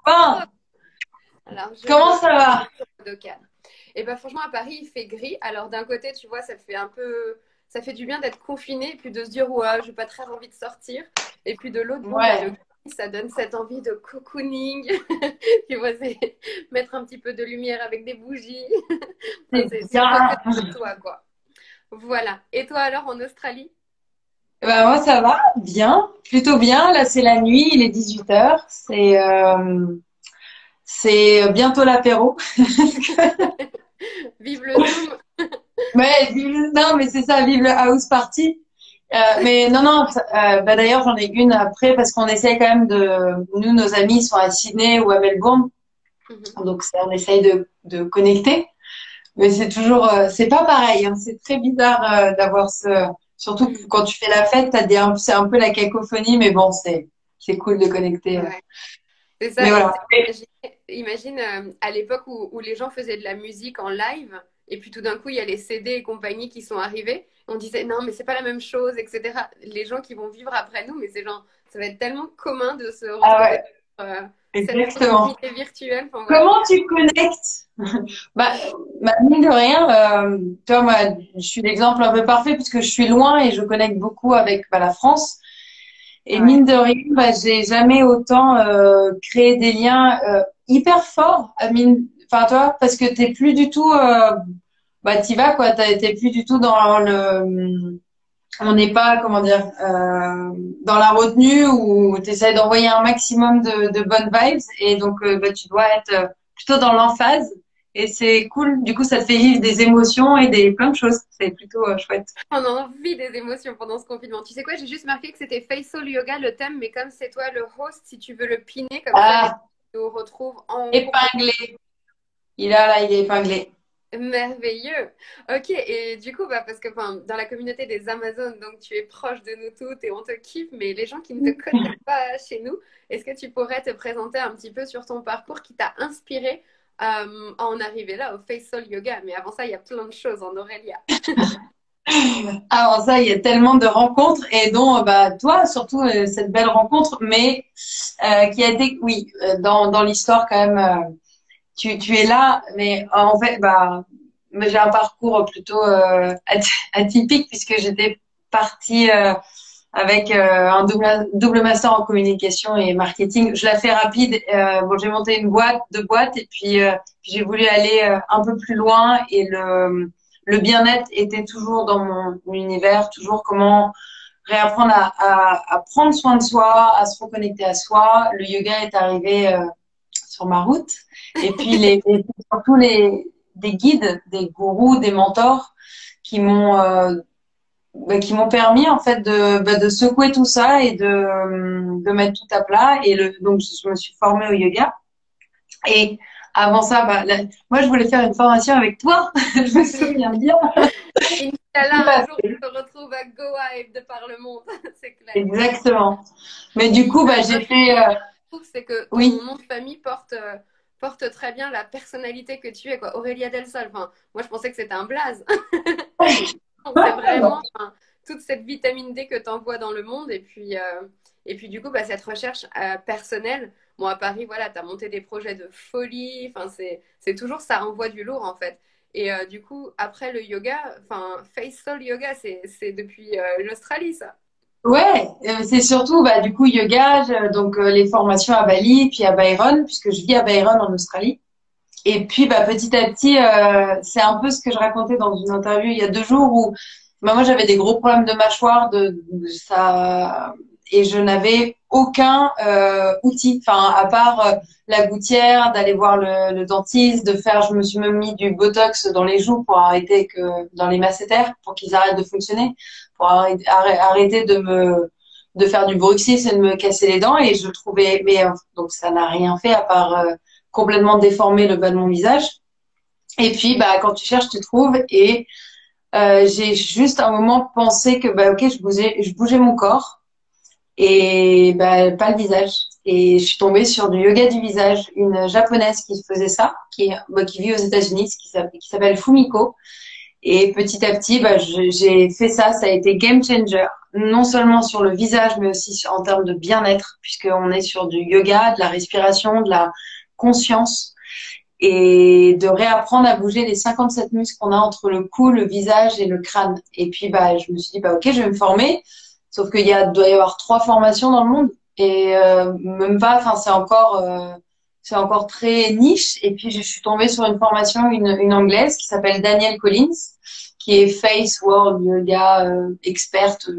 Enfin, Alors, je comment ça vais va? de cadre. Et ben franchement, à Paris, il fait gris. Alors d'un côté, tu vois, ça fait un peu, ça fait du bien d'être confiné, et puis de se dire, ouais, j'ai pas très envie de sortir. Et puis de l'autre, bon, bah, le Ouais, gris, ça donne cette envie de cocooning. Tu vois, c'est mettre un petit peu de lumière avec des bougies. Enfin, c'est c'est profiter bien. de toi, quoi. Voilà. Et toi alors en Australie? Ben, moi, ça va bien, plutôt bien. Là, c'est la nuit, il est 18 heures. C'est bientôt l'apéro. Vive le Zoom. Mais non, mais c'est ça, vive le house party. Mais non, non. Bah, d'ailleurs, j'en ai une après parce qu'on essaye quand même nous, nos amis sont à Sydney ou à Melbourne, Mhm. donc on essaye de connecter. Mais c'est toujours, c'est pas pareil. Hein. C'est très bizarre d'avoir surtout quand tu fais la fête, c'est un peu la cacophonie, mais bon, c'est cool de connecter. Ouais. C'est Mais ça, et voilà. imagine à l'époque où les gens faisaient de la musique en live, et puis tout d'un coup, il y a les CD et compagnie qui sont arrivés. On disait non, mais c'est pas la même chose, etc. Les gens qui vont vivre après nous, mais c'est genre, ça va être tellement commun de se Ah retrouver ouais, cette exactement. proximité virtuelle. Enfin voilà. Comment tu connectes? Bah, mine de rien, tu vois, moi, je suis l'exemple un peu parfait puisque je suis loin et je connecte beaucoup avec la France. Et Ouais. mine de rien, bah, j'ai jamais autant créé des liens hyper forts. Enfin, toi, parce que t'es plus du tout, bah, t'y vas quoi. T'es plus du tout dans on n'est pas, comment dire, dans la retenue où tu essaies d'envoyer un maximum de bonnes vibes et donc bah, tu dois être plutôt dans l'emphase et c'est cool. Du coup, ça te fait vivre des émotions et plein de choses. C'est plutôt chouette. On a envie des émotions pendant ce confinement. Tu sais quoi, j'ai juste marqué que c'était Facial Yoga le thème, mais comme c'est toi le host, si tu veux le piner, comme ça les gens Ah, nous retrouvent en cours de. épinglé. Il est épinglé. Merveilleux. Ok, et du coup, bah, parce que enfin, dans la communauté des Amazones, donc tu es proche de nous toutes et on te kiffe, mais les gens qui ne te connaissent pas chez nous, est-ce que tu pourrais te présenter un petit peu sur ton parcours qui t'a inspiré à en arriver là au Face Soul Yoga? Mais avant ça, il y a plein de choses en Aurélia. Alors ça, il y a tellement de rencontres et dont bah toi surtout cette belle rencontre, mais qui a été, oui, dans l'histoire quand même. Tu es là, mais en fait, bah, moi, j'ai un parcours plutôt atypique puisque j'étais partie avec un double master en communication et marketing. Je la fais rapide. Bon, j'ai monté une boîte, deux boîtes, et puis j'ai voulu aller un peu plus loin. Et le bien-être était toujours dans mon univers, toujours comment réapprendre à prendre soin de soi, à se reconnecter à soi. Le yoga est arrivé sur ma route. Et puis surtout des guides, des gourous, des mentors qui m'ont permis en fait de secouer tout ça et de mettre tout à plat. Donc je me suis formée au yoga. Et avant ça, moi je voulais faire une formation avec toi. Je me souviens bien. Inch'Allah, un jour, on se retrouve à Goa et de par le monde, c'est clair. Exactement. Mais du Puis, coup, bah, un j'ai truc fait, que je trouve, c'est que ton oui, nom de famille porte très bien la personnalité que tu es, quoi. Aurélia Del Sol. Enfin, moi, je pensais que c'était un blaze. C'est vraiment enfin, toute cette vitamine D que tu envoies dans le monde. Et puis du coup, bah, cette recherche personnelle. Moi, à Paris, voilà, tu as monté des projets de folie. Enfin, c'est toujours ça envoie du lourd, en fait. Et du coup, après le yoga, enfin, Face Soul Yoga, c'est depuis l'Australie, ça. ouais, c'est surtout bah du coup yoga, donc les formations à Bali, puis à Byron, puisque je vis à Byron en Australie. Et puis bah petit à petit, c'est un peu ce que je racontais dans une interview il y a 2 jours où bah, moi j'avais des gros problèmes de mâchoire, de ça, et je n'avais aucun outil, enfin à part la gouttière, d'aller voir le dentiste, je me suis même mis du Botox dans les joues pour arrêter dans les masséters pour qu'ils arrêtent de fonctionner, pour arrêter de faire du bruxisme et de me casser les dents et je trouvais mais donc ça n'a rien fait à part complètement déformer le bas de mon visage. Et puis, bah, quand tu cherches, tu trouves. Et j'ai juste un moment pensé que, bah, ok, je bougeais mon corps et bah, pas le visage. Et je suis tombée sur du yoga du visage, une japonaise qui faisait ça, qui vit aux États-Unis, qui s'appelle Fumiko. Et petit à petit, bah, j'ai fait ça. Ça a été game changer. Non seulement sur le visage, mais aussi en termes de bien-être, puisqu'on est sur du yoga, de la respiration, de la conscience et de réapprendre à bouger les 57 muscles qu'on a entre le cou, le visage et le crâne. Et puis, bah, je me suis dit, bah, ok, je vais me former. Sauf doit y avoir 3 formations dans le monde et même pas. Enfin, c'est encore très niche. Et puis, je suis tombée sur une formation, une anglaise qui s'appelle Danielle Collins, qui est Face World Yoga experte.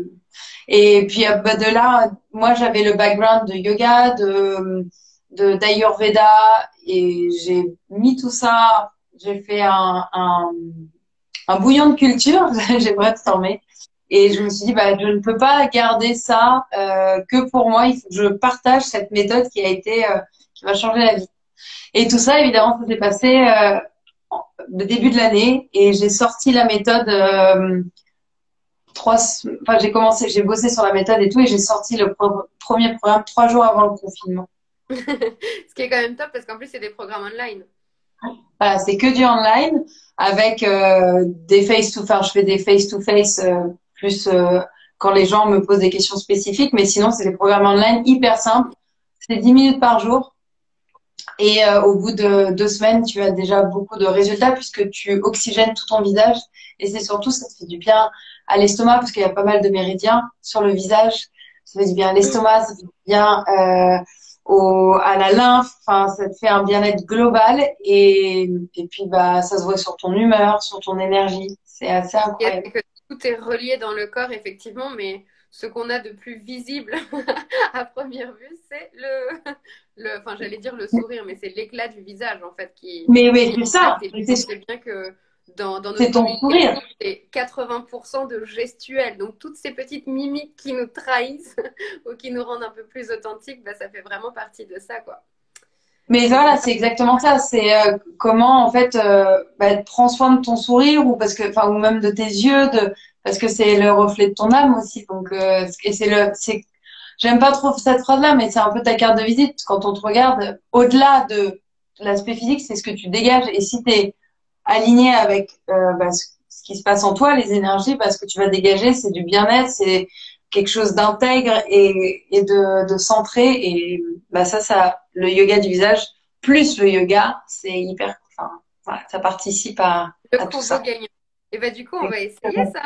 Et puis, bah, de là, moi, j'avais le background de yoga, d'Ayurveda et j'ai mis tout ça. J'ai fait un bouillon de culture, j'ai brainstormé. Et je me suis dit, bah, je ne peux pas garder ça que pour moi. Il faut que je partage cette méthode qui va changer la vie. Et tout ça, évidemment, ça s'est passé le début de l'année et j'ai sorti la méthode j'ai bossé sur la méthode et tout et j'ai sorti le premier programme 3 jours avant le confinement. Ce qui est quand même top parce qu'en plus, c'est des programmes online. Voilà, c'est que du online avec des face-to-face. Je fais des face-to-face plus quand les gens me posent des questions spécifiques, mais sinon, c'est des programmes online hyper simples. C'est 10 minutes par jour. Et au bout de 2 semaines, tu as déjà beaucoup de résultats puisque tu oxygènes tout ton visage. Et c'est surtout, ça te fait du bien à l'estomac parce qu'il y a pas mal de méridiens sur le visage. Ça fait du bien à l'estomac, ça fait du bien à la lymphe. Enfin, ça te fait un bien-être global. Et puis, bah, ça se voit sur ton humeur, sur ton énergie. C'est assez incroyable. Que tout est relié dans le corps, effectivement, mais ce qu'on a de plus visible à première vue, c'est enfin, j'allais dire le sourire, mais c'est l'éclat du visage, en fait, Mais oui, qui c'est ça. et on sait bien que dans C'est notre ton sourire. communication, c'est 80% de gestuel. Donc, toutes ces petites mimiques qui nous trahissent ou qui nous rendent un peu plus authentiques, bah, ça fait vraiment partie de ça, quoi. Mais voilà, c'est exactement ça. C'est comment en fait bah, prends soin de ton sourire ou parce que enfin ou même de tes yeux parce que c'est le reflet de ton âme aussi. Donc et c'est j'aime pas trop cette phrase-là, mais c'est un peu ta carte de visite quand on te regarde. Au-delà de l'aspect physique, c'est ce que tu dégages. Et si tu es aligné avec bah, ce qui se passe en toi, les énergies, bah, ce que tu vas dégager, c'est du bien-être, c'est quelque chose d'intègre et de centré. Et bah, le yoga du visage plus le yoga, c'est hyper, enfin, voilà, ça participe Le à tout combo ça. gagnant. Et bah, du coup, on va essayer ça.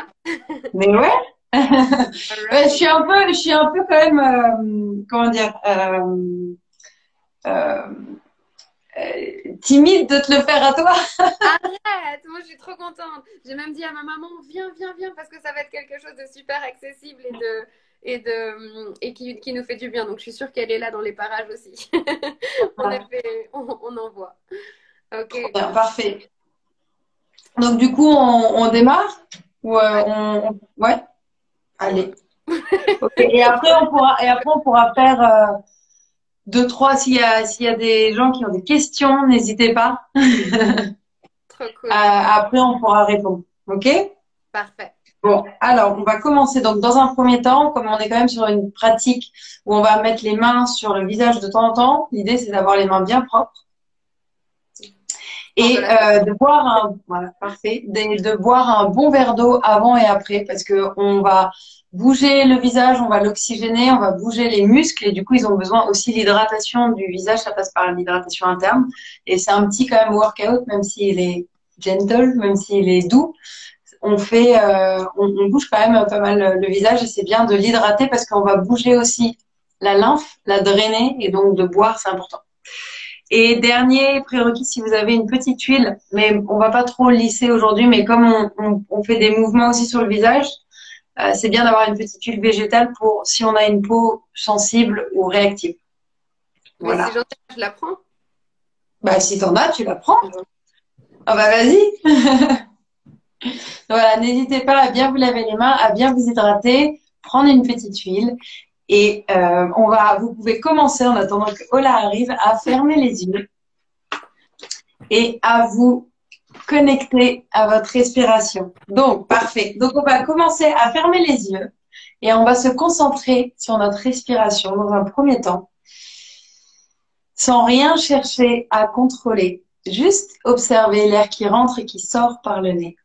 Mais ouais. Ouais, Alright. je suis un peu quand même, comment dire, euh, timide de te le faire à toi. Arrête, moi je suis trop contente. J'ai même dit à ma maman, viens, viens, viens, parce que ça va être quelque chose de super accessible et qui nous fait du bien. Donc je suis sûre qu'elle est là dans les parages aussi. On envoie. Ok. Bien, parfait. Donc du coup, on démarre ou Ouais. ouais, allez. Ok. Et après on pourra faire deux, trois. S'il y a des gens qui ont des questions, n'hésitez pas. Trop cool. Après, on pourra répondre. Ok? Parfait. Bon, alors on va commencer. Donc dans un premier temps, comme on est quand même sur une pratique où on va mettre les mains sur le visage de temps en temps, l'idée c'est d'avoir les mains bien propres Hors de et la salle. voilà, parfait, de boire un bon verre d'eau avant et après parce que on va bouger le visage, on va l'oxygéner, on va bouger les muscles et du coup ils ont besoin aussi l'hydratation du visage, ça passe par l'hydratation interne et c'est un petit quand même workout même s'il est gentle, même s'il est doux, on bouge quand même pas mal le visage et c'est bien de l'hydrater parce qu'on va bouger aussi la lymphe, la drainer et donc de boire c'est important. Et dernier prérequis, si vous avez une petite huile, mais on va pas trop lisser aujourd'hui, mais comme on fait des mouvements aussi sur le visage, c'est bien d'avoir une petite huile végétale pour si on a une peau sensible ou réactive. Mais si Voilà. j'en ai, je la prends. Bah si t'en as, tu la prends. Ah bah vas-y. Voilà, n'hésitez pas à bien vous laver les mains, à bien vous hydrater, prendre une petite huile. Et vous pouvez commencer en attendant que Ola arrive à fermer les yeux et à vous connecter à votre respiration. Donc, parfait. Donc, on va commencer à fermer les yeux et on va se concentrer sur notre respiration dans un premier temps, sans rien chercher à contrôler. Juste observer l'air qui rentre et qui sort par le nez.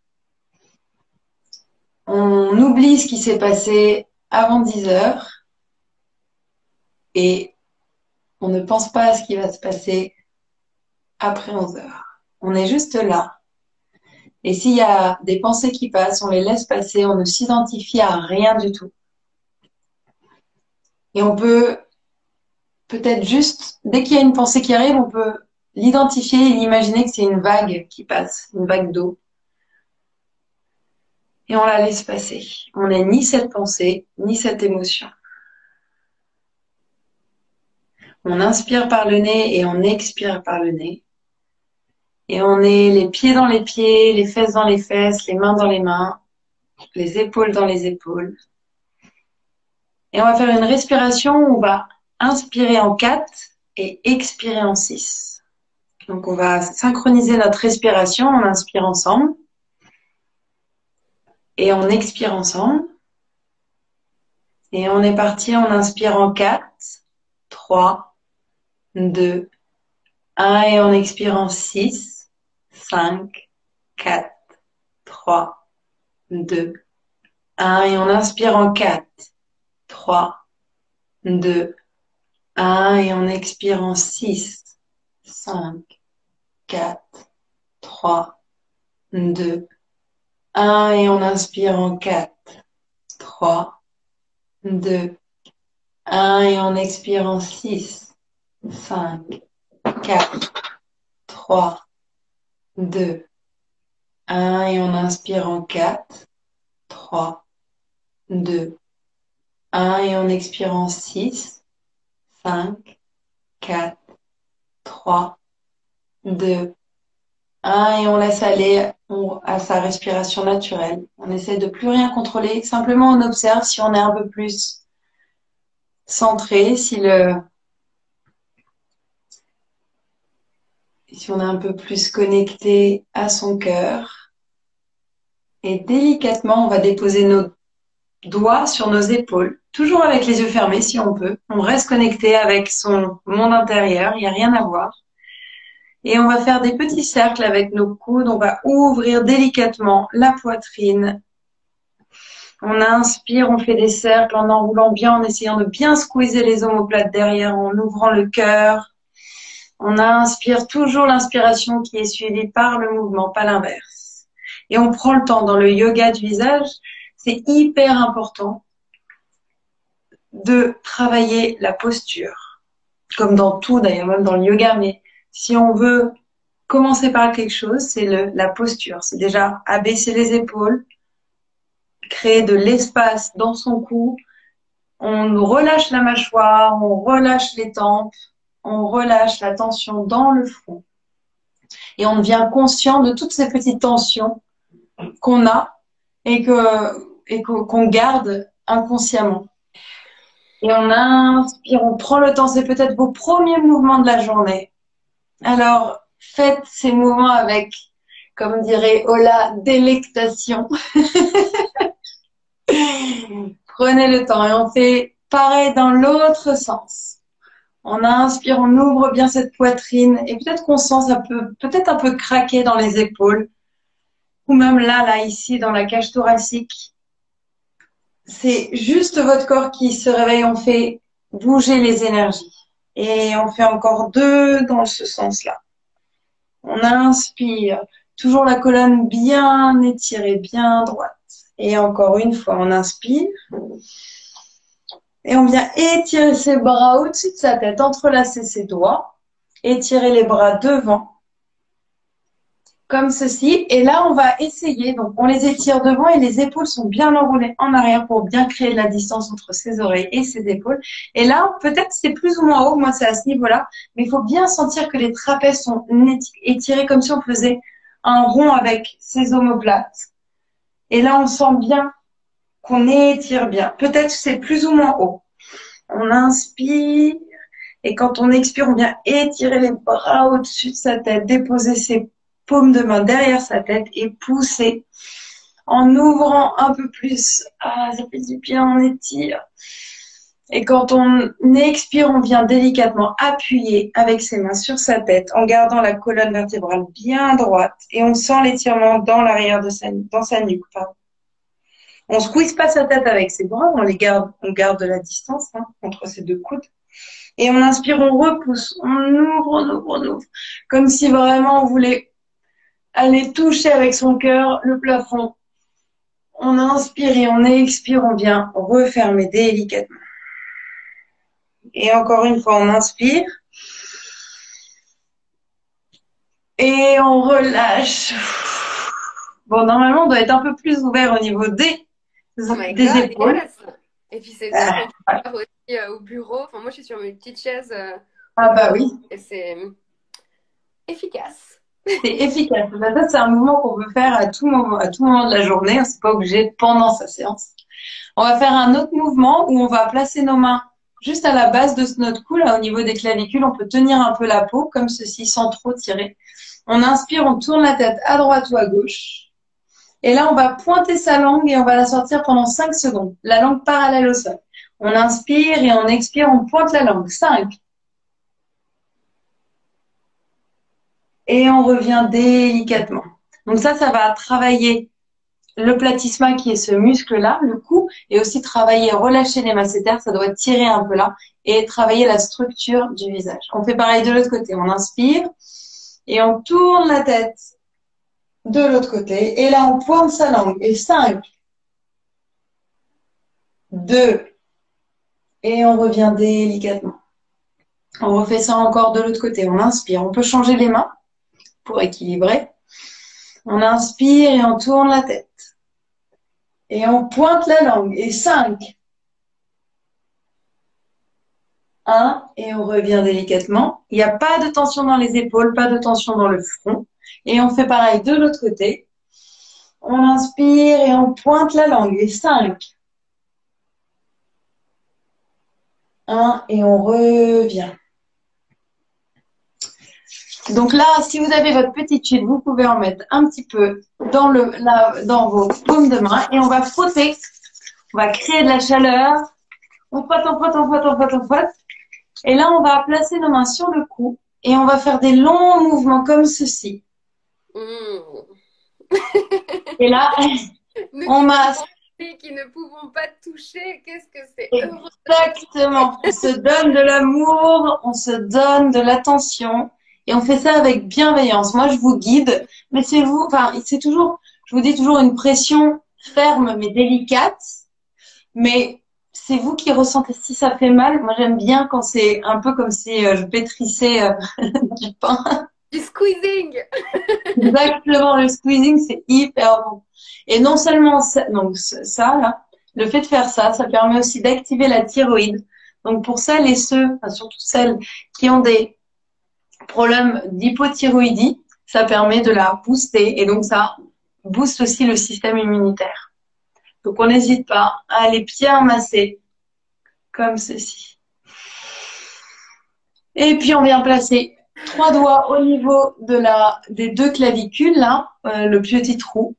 On oublie ce qui s'est passé avant 10 heures et on ne pense pas à ce qui va se passer après 11 heures. On est juste là. Et s'il y a des pensées qui passent, on les laisse passer, on ne s'identifie à rien du tout. Et on peut peut-être juste, dès qu'il y a une pensée qui arrive, on peut l'identifier et l'imaginer que c'est une vague qui passe, une vague d'eau. Et on la laisse passer. On n'est ni cette pensée, ni cette émotion. On inspire par le nez et on expire par le nez. Et on est les pieds dans les pieds, les fesses dans les fesses, les mains dans les mains, les épaules dans les épaules. Et on va faire une respiration où on va inspirer en 4 et expirer en 6. Donc on va synchroniser notre respiration, on inspire ensemble et on expire ensemble. Et on est parti, on inspire en 4, 3, 2, 1 et on expire en 6, 5, 4, 3, 2, 1 et on inspire en 4, 3, 2, 1 et on expire en 6, 5, 4, 3, 2, 1 et on inspire en 4, 3, 2, 1 et on expire en 6, 5, 4, 3, 2, 1 et on inspire en 4, 3, 2, 1 et on expire en 6, 5, 4, 3, 2, 1 et on laisse aller à sa respiration naturelle. On essaie de plus rien contrôler, simplement on observe si on est un peu plus centré, si on est un peu plus connecté à son cœur. Et délicatement, on va déposer nos doigts sur nos épaules, toujours avec les yeux fermés si on peut. On reste connecté avec son monde intérieur, il n'y a rien à voir. Et on va faire des petits cercles avec nos coudes, on va ouvrir délicatement la poitrine. On inspire, on fait des cercles en enroulant bien, en essayant de bien squeezer les omoplates derrière, en ouvrant le cœur. On inspire toujours l'inspiration qui est suivie par le mouvement, pas l'inverse. Et on prend le temps. Dans le yoga du visage, c'est hyper important de travailler la posture. Comme dans tout d'ailleurs, même dans le yoga, mais si on veut commencer par quelque chose, c'est la posture. C'est déjà abaisser les épaules, créer de l'espace dans son cou. On relâche la mâchoire, on relâche les tempes, on relâche la tension dans le front. Et on devient conscient de toutes ces petites tensions qu'on a et qu'on garde inconsciemment. Et on inspire, on prend le temps, c'est peut-être vos premiers mouvements de la journée. Alors, faites ces mouvements avec, comme dirait Ola, délectation. Prenez le temps et on fait pareil dans l'autre sens. On inspire, on ouvre bien cette poitrine et peut-être qu'on sent ça peut-être un peu craquer dans les épaules ou même là, ici, dans la cage thoracique. C'est juste votre corps qui se réveille, on fait bouger les énergies. Et on fait encore 2 dans ce sens-là. On inspire, toujours la colonne bien étirée, bien droite. Et encore une fois, on inspire. Et on vient étirer ses bras au-dessus de sa tête, entrelacer ses doigts. Étirer les bras devant. Comme ceci. Et là, on va essayer. Donc, on les étire devant et les épaules sont bien enroulées en arrière pour bien créer la distance entre ses oreilles et ses épaules. Et là, peut-être c'est plus ou moins haut. Moi, c'est à ce niveau-là. Mais il faut bien sentir que les trapèzes sont étirés comme si on faisait un rond avec ses omoplates. Et là, on sent bien qu'on étire bien. Peut-être c'est plus ou moins haut. On inspire. Et quand on expire, on vient étirer les bras au-dessus de sa tête, déposer ses paume de main derrière sa tête et pousser en ouvrant un peu plus. Ah, ça fait du bien, on étire. Et quand on expire, on vient délicatement appuyer avec ses mains sur sa tête en gardant la colonne vertébrale bien droite et on sent l'étirement dans l'arrière dans sa nuque. Pardon. On squeeze pas sa tête avec ses bras, on garde de la distance hein, entre ces deux coudes. Et on inspire, on repousse, on ouvre, on ouvre, on ouvre. Comme si vraiment on voulait aller toucher avec son cœur le plafond. On inspire et on expire, on vient refermer délicatement. Et encore une fois, on inspire. Et on relâche. Bon, normalement, on doit être un peu plus ouvert au niveau des épaules. Yes. Et puis c'est ça qu'on peut faire aussi au bureau. Enfin, moi, je suis sur mes petites chaises. Ah bah oui. Et c'est efficace. C'est efficace. Ça, c'est un mouvement qu'on peut faire à tout moment de la journée. C'est pas obligé pendant sa séance. On va faire un autre mouvement où on va placer nos mains juste à la base de notre cou, là, au niveau des clavicules. On peut tenir un peu la peau, comme ceci, sans trop tirer. On inspire, on tourne la tête à droite ou à gauche. Et là, on va pointer sa langue et on va la sortir pendant 5 secondes. La langue parallèle au sol. On inspire et on expire, on pointe la langue. 5. Et on revient délicatement. Donc ça va travailler le platysma qui est ce muscle-là, le cou, et aussi travailler, relâcher les masséters, ça doit tirer un peu là, et travailler la structure du visage. On fait pareil de l'autre côté. On inspire et on tourne la tête de l'autre côté. Et là, on pointe sa langue. Et 5, 2, et on revient délicatement. On refait ça encore de l'autre côté. On inspire. On peut changer les mains pour équilibrer. On inspire et on tourne la tête. Et on pointe la langue. Et 5, 1, et on revient délicatement. Il n'y a pas de tension dans les épaules, pas de tension dans le front. Et on fait pareil de l'autre côté. On inspire et on pointe la langue. Et 5, 1, et on revient. Donc là, si vous avez votre petite huile, vous pouvez en mettre un petit peu dans vos paumes de main et on va frotter. On va créer de la chaleur. On frotte, on frotte, on frotte, on frotte, on frotte. Et là, on va placer nos mains sur le cou et on va faire des longs mouvements comme ceci. Et là, on masse. Qui ne pouvons pas toucher, qu'est-ce que c'est heureux. Exactement. On se donne de l'amour, on se donne de l'attention et on fait ça avec bienveillance. Moi, je vous guide, mais c'est vous, enfin, c'est toujours, je vous dis toujours une pression ferme mais délicate, mais c'est vous qui ressentez si ça fait mal. Moi, j'aime bien quand c'est un peu comme si je pétrissais du pain. Du squeezing. Exactement, le squeezing, c'est hyper bon. Et non seulement ça, donc ça, là, le fait de faire ça, ça permet aussi d'activer la thyroïde. Donc pour celles et ceux, enfin, surtout celles qui ont des problèmes d'hypothyroïdie, ça permet de la booster et donc ça booste aussi le système immunitaire. Donc on n'hésite pas à aller bien masser comme ceci. Et puis on vient placer 3 doigts au niveau des 2 clavicules, là, le petit trou.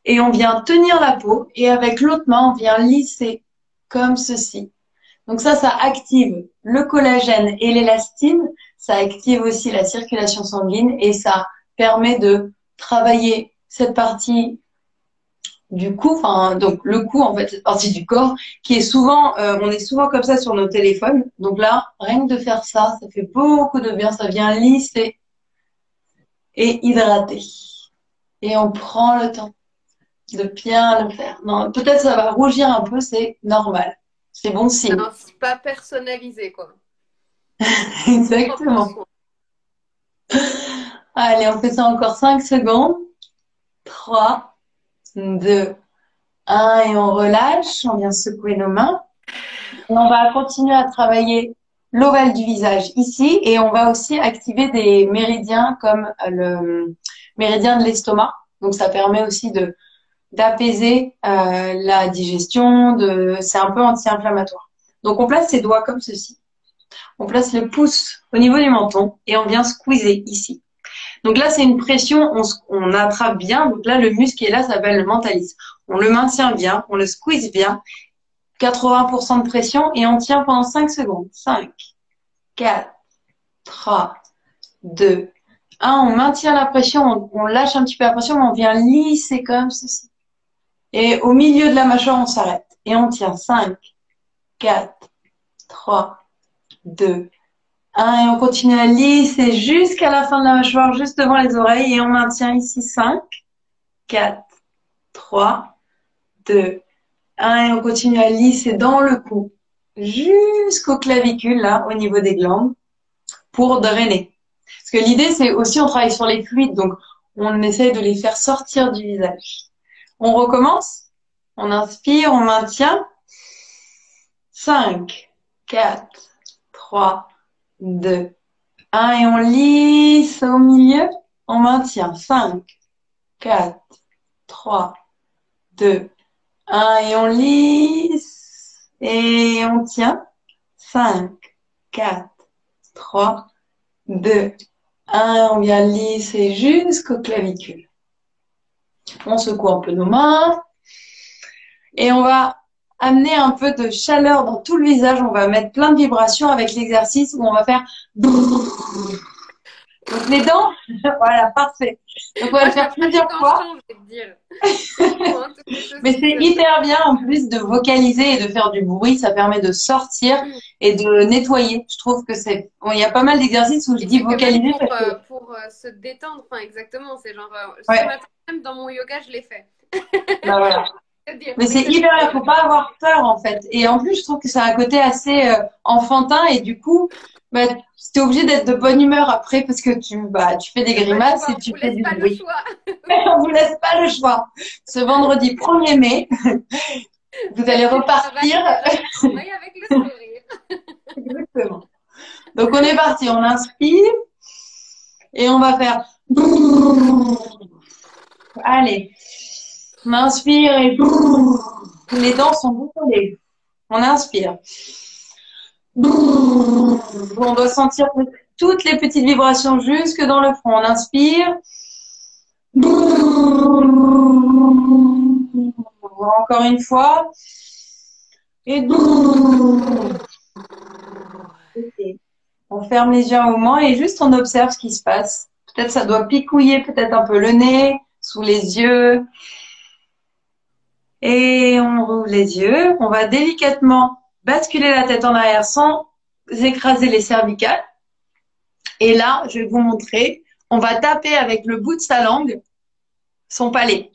Et on vient tenir la peau et avec l'autre main, on vient lisser comme ceci. Donc ça active le collagène et l'élastine. Ça active aussi la circulation sanguine et ça permet de travailler cette partie du cou, enfin donc le cou en fait, cette partie du corps qui est souvent, on est souvent comme ça sur nos téléphones. Donc là, rien que de faire ça, ça fait beaucoup de bien. Ça vient lisser et hydrater. Et on prend le temps de bien le faire. Non, peut-être ça va rougir un peu, c'est normal. C'est bon signe. Non, c'est pas personnalisé, quoi. Exactement. Allez, on fait ça encore 5 secondes. 3, 2, 1 et on relâche. On vient secouer nos mains. Et on va continuer à travailler l'ovale du visage ici et on va aussi activer des méridiens comme le méridien de l'estomac. Donc ça permet aussi d'apaiser la digestion, c'est un peu anti-inflammatoire. Donc on place ses doigts comme ceci. On place le pouce au niveau du menton et on vient squeezer ici. Donc là, c'est une pression, on attrape bien. Donc là, le muscle qui est là s'appelle le mentalisme. On le maintient bien, on le squeeze bien. 80% de pression et on tient pendant 5 secondes. 5, 4, 3, 2, 1. On maintient la pression, on lâche un petit peu la pression, mais on vient lisser comme ceci. Et au milieu de la mâchoire, on s'arrête. Et on tient 5, 4, 3, 2, 1. Et on continue à lisser jusqu'à la fin de la mâchoire, juste devant les oreilles. Et on maintient ici 5, 4, 3, 2, 1. Et on continue à lisser dans le cou jusqu'aux clavicules, là, au niveau des glandes, pour drainer. Parce que l'idée, c'est aussi, on travaille sur les fluides. Donc, on essaie de les faire sortir du visage. On recommence. On inspire, on maintient. 5, 4, 3, 2, 1. Et on lisse au milieu. On maintient. 5, 4, 3, 2, 1. Et on lisse. Et on tient. 5, 4, 3, 2, 1. On vient lisser jusqu'aux clavicules. On secoue un peu nos mains. Et on va amener un peu de chaleur dans tout le visage. On va mettre plein de vibrations avec l'exercice où on va faire donc les dents. Voilà, parfait. Donc on va le faire plusieurs fois. Je vais te dire. Mais c'est hyper bien en plus de vocaliser et de faire du bruit. Ça permet de sortir et de nettoyer. Je trouve que c'est. Bon, il y a pas mal d'exercices où je dis vocaliser. Pour se détendre, enfin exactement. C'est genre ce matin même dans mon yoga, je l'ai fait. Bah voilà. Mais c'est hyper bien, faut pas avoir peur en fait. Et en plus, je trouve que c'est un côté assez enfantin et du coup, bah, tu es obligé d'être de bonne humeur après parce que tu fais des grimaces et tu fais du bruit. On vous laisse pas le choix. Ce vendredi 1er mai, vous allez repartir. Avec le sourire. Exactement. Donc on est parti, on inspire et on va faire. Allez. On inspire et les dents sont bouclées. On inspire. On doit sentir toutes les petites vibrations jusque dans le front. On inspire. Encore une fois. Et on ferme les yeux un moment et juste on observe ce qui se passe. Peut-être ça doit picouiller peut-être un peu le nez, sous les yeux. Et on rouvre les yeux. On va délicatement basculer la tête en arrière sans écraser les cervicales. Et là, je vais vous montrer. On va taper avec le bout de sa langue son palais.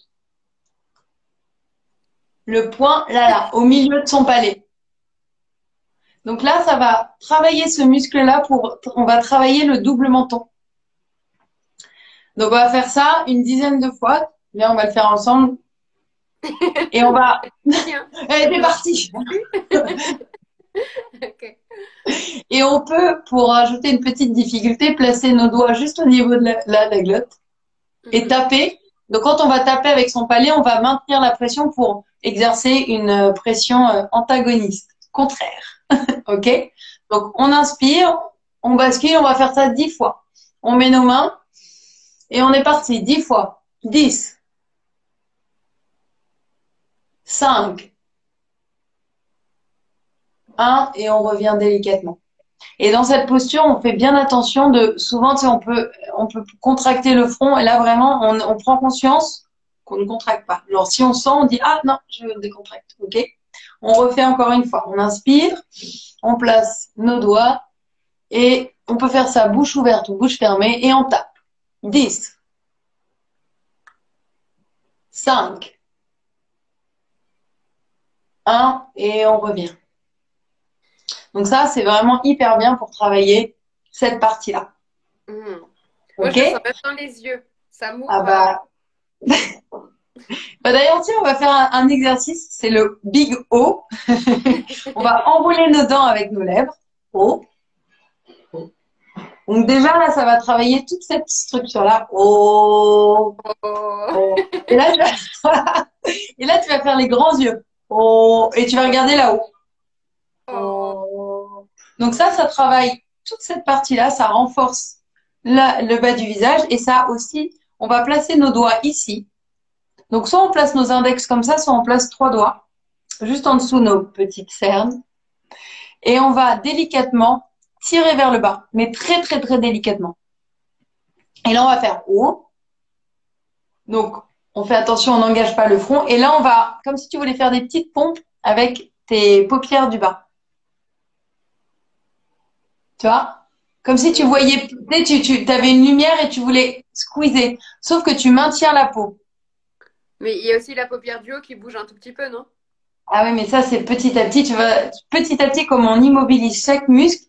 Le point, là, au milieu de son palais. Donc là, ça va travailler ce muscle-là on va travailler le double menton. Donc on va faire ça une dizaine de fois. Bien, on va le faire ensemble. Et on va. Elle est partie. Okay. Et on peut, pour ajouter une petite difficulté, placer nos doigts juste au niveau de la glotte et taper. Donc quand on va taper avec son palais, on va maintenir la pression pour exercer une pression antagoniste, contraire. Ok? Donc on inspire, on bascule, on va faire ça 10 fois. On met nos mains et on est parti 10 fois. 10. 5, 1 et on revient délicatement. Et dans cette posture, on fait bien attention souvent, tu sais, on peut contracter le front et là vraiment, on prend conscience qu'on ne contracte pas. Alors si on sent, on dit ah non, je décontracte, ok. On refait encore une fois. On inspire, on place nos doigts et on peut faire ça bouche ouverte ou bouche fermée et on tape. 10, 5, 1 et on revient. Donc ça, c'est vraiment hyper bien pour travailler cette partie-là. Moi, je le sens même dans les yeux. Ça m'ouvre. Ah bah... D'ailleurs, tiens, on va faire un exercice. C'est le Big O. On va enrouler nos dents avec nos lèvres. O. Donc déjà, là, ça va travailler toute cette structure-là. O. O. Et là, tu vas faire les grands yeux. O. Et tu vas regarder là-haut. O. Donc ça travaille toute cette partie-là. Ça renforce le bas du visage. Et ça aussi, on va placer nos doigts ici. Donc, soit on place nos index comme ça, soit on place 3 doigts, juste en dessous nos petites cernes. Et on va délicatement tirer vers le bas, mais très, très, très délicatement. Et là, on va faire haut. Donc, On fait attention, on n'engage pas le front. Et là, on va, comme si tu voulais faire des petites pompes avec tes paupières du bas. Tu vois? Comme si tu voyais, tu avais une lumière et tu voulais squeezer. Sauf que tu maintiens la peau. Mais il y a aussi la paupière du haut qui bouge un tout petit peu, non? Ah oui, mais ça, c'est petit à petit. Petit à petit, comme on immobilise chaque muscle,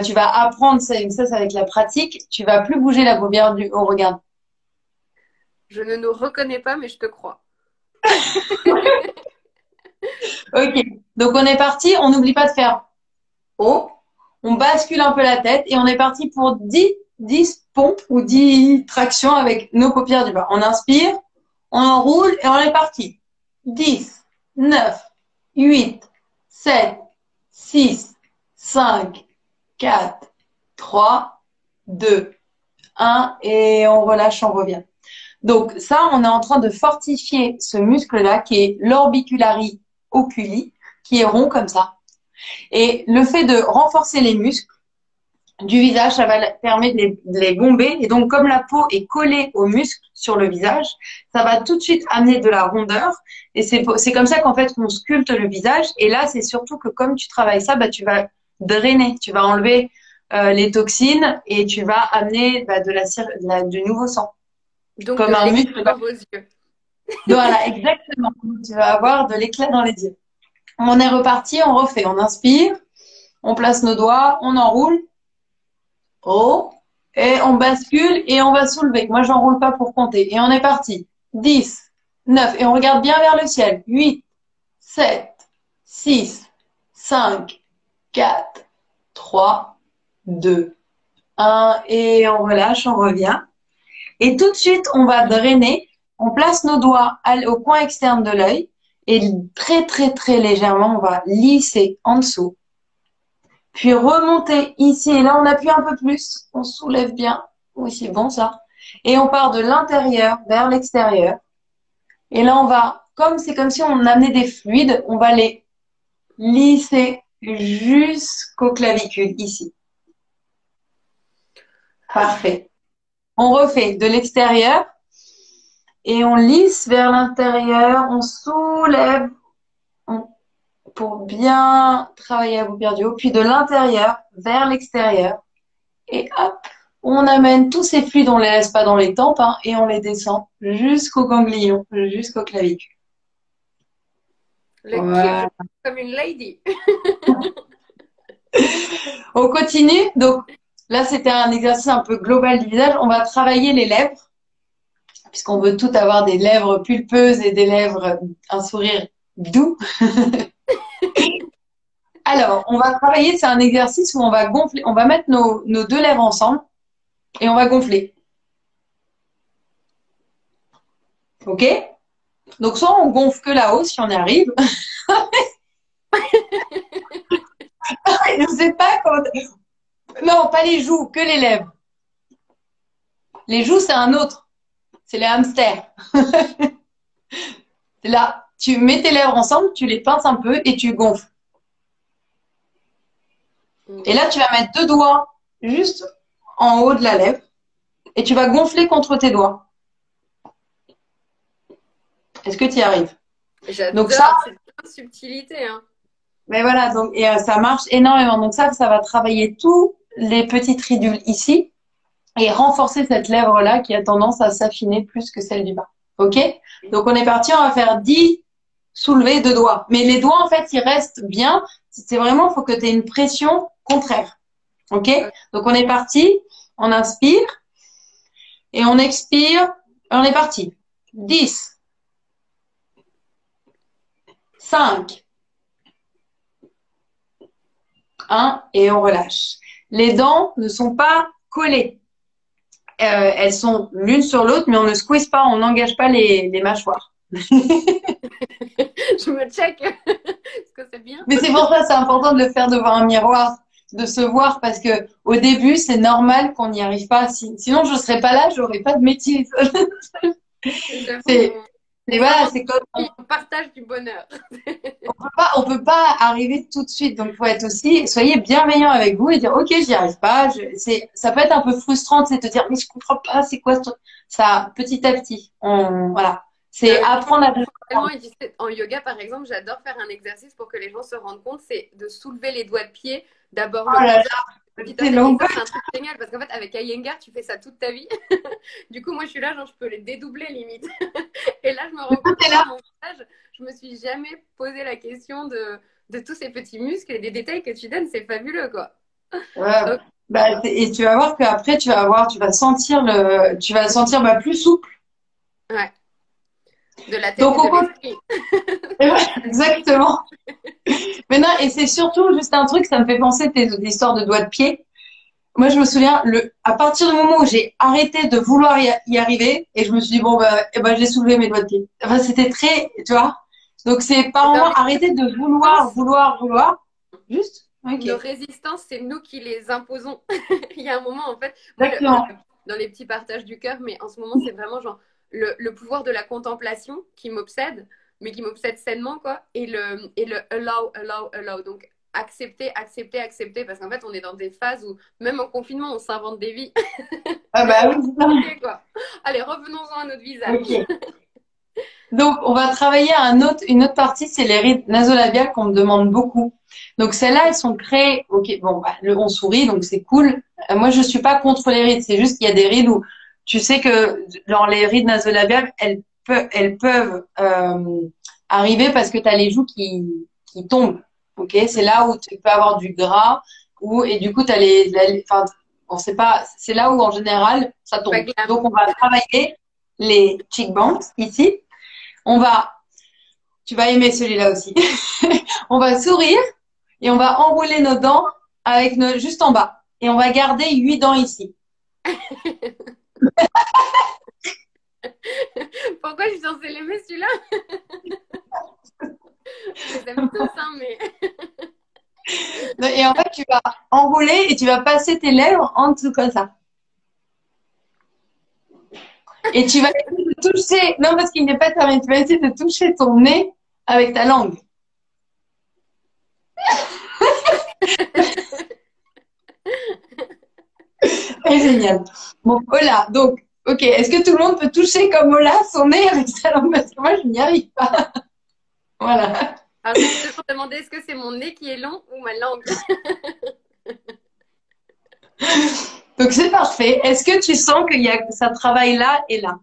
tu vas apprendre ça, c'est avec la pratique. Tu vas plus bouger la paupière du haut. Regarde. Je ne nous reconnais pas, mais je te crois. Ok. Donc, on est parti. On n'oublie pas de faire haut. On bascule un peu la tête et on est parti pour 10 pompes ou 10 tractions avec nos paupières du bas. On inspire, on enroule et on est parti. 10, 9, 8, 7, 6, 5, 4, 3, 2, 1 et on relâche, on revient. Donc ça, on est en train de fortifier ce muscle-là qui est l'orbicularis oculi, qui est rond comme ça. Et le fait de renforcer les muscles du visage, ça va permettre de les bomber. Et donc, comme la peau est collée aux muscles sur le visage, ça va tout de suite amener de la rondeur. Et c'est comme ça qu'en fait, on sculpte le visage. Et là, c'est surtout que comme tu travailles ça, bah, tu vas drainer, tu vas enlever les toxines et tu vas amener bah, du nouveau sang. Donc, Comme un muscle dans vos yeux. Voilà, exactement. Tu vas avoir de l'éclat dans les yeux. On est reparti, on refait. On inspire, on place nos doigts, on enroule. Oh, et on bascule et on va soulever. Moi, j'enroule pas pour compter. Et on est parti. 10, 9, et on regarde bien vers le ciel. 8, 7, 6, 5, 4, 3, 2, 1, et on relâche, on revient. Et tout de suite, on va drainer. On place nos doigts au coin externe de l'œil et très, très, très légèrement, on va lisser en dessous. Puis remonter ici. Et là, on appuie un peu plus. On soulève bien. Oui, c'est bon ça. Et on part de l'intérieur vers l'extérieur. Et là, c'est comme si on amenait des fluides, on va les lisser jusqu'aux clavicules ici. Parfait. On refait de l'extérieur et on lisse vers l'intérieur. On soulève pour bien travailler la paupière du haut. Puis de l'intérieur vers l'extérieur. Et hop, on amène tous ces fluides, on les laisse pas dans les tempes hein, et on les descend jusqu'au ganglion, jusqu'au clavicule. Voilà. Comme une lady. On continue. Donc là, c'était un exercice un peu global du visage. On va travailler les lèvres, puisqu'on veut tout avoir des lèvres pulpeuses et des lèvres, un sourire doux. Alors, on va travailler, c'est un exercice où on va gonfler, on va mettre nos deux lèvres ensemble et on va gonfler. Ok? Donc, soit on gonfle que là-haut, si on y arrive. Je sais pas comment. Non, pas les joues, que les lèvres. Les joues, c'est un autre. C'est les hamsters. Là, tu mets tes lèvres ensemble, tu les pinces un peu et tu gonfles. Et là, tu vas mettre deux doigts juste en haut de la lèvre et tu vas gonfler contre tes doigts. Est-ce que tu y arrives? J'adore, donc ça, c'est une subtilité. Hein. Mais voilà, donc et ça marche énormément. Donc ça va travailler tous les petites ridules ici et renforcer cette lèvre-là qui a tendance à s'affiner plus que celle du bas. Ok? Donc on est parti, on va faire 10 soulevés de doigts. Mais les doigts, en fait, ils restent bien. C'est vraiment, il faut que tu aies une pression contraire. Ok? Donc on est parti, on inspire et on expire. On est parti. 10, 5, 1 et on relâche. Les dents ne sont pas collées. Elles sont l'une sur l'autre, mais on ne squeeze pas, on n'engage pas les mâchoires. Je me check. Est-ce que c'est bien? Mais c'est pour ça, c'est important de le faire devant un miroir, de se voir, parce que au début, c'est normal qu'on n'y arrive pas. Sinon, je serais pas là, j'aurais pas de métier. Et voilà, c'est comme on partage du bonheur. on peut pas arriver tout de suite. Donc, faut être aussi, soyez bienveillant avec vous et dire, OK, j'y arrive pas. Ça peut être un peu frustrant, c'est de te dire, mais je comprends pas, c'est quoi ce truc? Ça, petit à petit, voilà. C'est apprendre à Tellement, et tu sais, en yoga, par exemple, j'adore faire un exercice pour que les gens se rendent compte, c'est de soulever les doigts de pied, d'abord oh le là visage, là, petit c'est orteil. Et long. ça, c'est un truc génial parce qu'en fait, avec Iyengar, tu fais ça toute ta vie. Du coup, moi, je suis là, genre, je peux les dédoubler limite. Et là, je me rends compte C'est que là. mon visage, je me suis jamais posé la question de tous ces petits muscles et des détails que tu donnes. C'est fabuleux, quoi. Ouais. Donc, Bah, et tu vas voir qu'après, tu vas sentir plus souple. ouais, de la tête Donc, et de au l'esprit. exactement. Mais non, et c'est surtout juste un truc, ça me fait penser à tes histoires de doigts de pied. Moi, je me souviens, à partir du moment où j'ai arrêté de vouloir y arriver, et je me suis dit, bon, bah, j'ai soulevé mes doigts de pied. Enfin, c'était très, tu vois. Donc, c'est pas Dans vraiment les arrêter de résistances, vouloir. Juste, ok. nos résistances, c'est nous qui les imposons. Il y a un moment, en fait, moi, Exactement. dans les petits partages du cœur, mais en ce moment, c'est vraiment genre le pouvoir de la contemplation qui m'obsède, mais qui m'obsède sainement, quoi, et le allow. Donc, accepter, accepter, accepter, parce qu'en fait, on est dans des phases où, même en confinement, on s'invente des vies. Ah, bah oui, c'est ça. Ok, quoi. Allez, revenons-en à notre visage. Ok. Donc, on va travailler une autre partie, c'est les rides nasolabiales qu'on me demande beaucoup. Donc, celles-là, elles sont créées, ok, bon, bah, on sourit, donc c'est cool. Moi, je suis pas contre les rides, c'est juste qu'il y a des rides où tu sais que dans les rides nasolabiales, elles peuvent arriver parce que tu as les joues qui tombent, ok? C'est là où tu peux avoir du gras, et du coup, tu as enfin, on sait pas, c'est là où en général, ça Pas tombe. glam. Donc, on va travailler les cheekbones ici. On va, tu vas aimer celui-là aussi. On va sourire et on va enrouler nos dents juste en bas. Et on va garder 8 dents ici. Pourquoi je suis censée l'aimer, celui-là? Je les aime tous, hein, mais... Et en fait, tu vas enrouler et tu vas passer tes lèvres en dessous comme ça. Et tu vas essayer de toucher, non parce qu'il n'est pas terminé, tu vas essayer de toucher ton nez avec ta langue. C'est génial. Bon, Ola, donc, ok, est-ce que tout le monde peut toucher comme Ola son nez avec sa langue? Parce que moi, je n'y arrive pas. Voilà. Alors, je me suis toujours demandé, est-ce que c'est mon nez qui est long ou ma langue? Donc, c'est parfait. Est-ce que tu sens ça travaille là et là,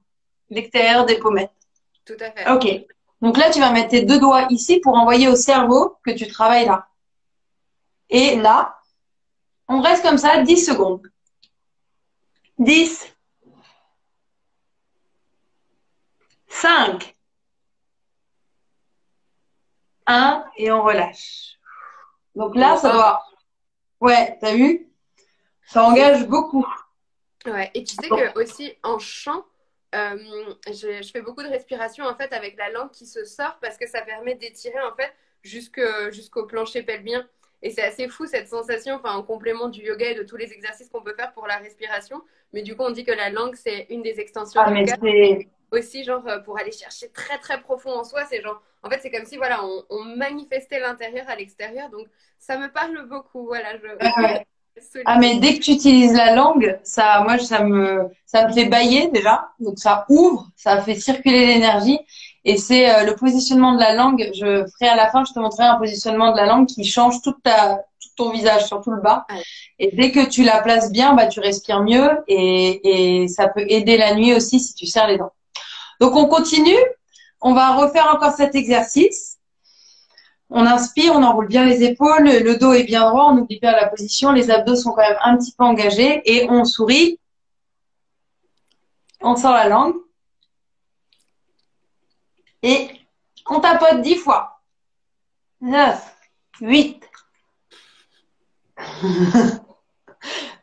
l'extérieur des pommettes? Tout à fait. Ok. Donc là, tu vas mettre tes 2 doigts ici pour envoyer au cerveau que tu travailles là. Et là, on reste comme ça 10 secondes. 10, 5, 1 et on relâche. Donc là, ça doit... Ouais, t'as vu? Ça engage beaucoup. Ouais. Et tu sais que aussi en chant, je fais beaucoup de respiration en fait avec la langue qui se sort parce que ça permet d'étirer en fait jusqu'au plancher pelvien. Et c'est assez fou cette sensation, enfin en complément du yoga et de tous les exercices qu'on peut faire pour la respiration. Mais du coup, on dit que la langue c'est une des extensions Ah, du mais cœur. c'est... Aussi genre pour aller chercher très très profond en soi, c'est genre en fait c'est comme si voilà on manifestait l'intérieur à l'extérieur. Donc ça me parle beaucoup. Voilà, Ouais. Ah, solide. mais dès que tu utilises la langue, ça me fait bâiller déjà. Donc, ça ouvre, ça fait circuler l'énergie. Et c'est le positionnement de la langue. Je ferai à la fin, je te montrerai un positionnement de la langue qui change tout ton visage, surtout le bas. Ouais. Et dès que tu la places bien, bah, tu respires mieux et ça peut aider la nuit aussi si tu serres les dents. Donc, on continue. On va refaire encore cet exercice. On inspire, on enroule bien les épaules, le dos est bien droit, on n'oublie pas la position, les abdos sont quand même un petit peu engagés et on sourit. On sort la langue et on tapote 10 fois. 9, 8,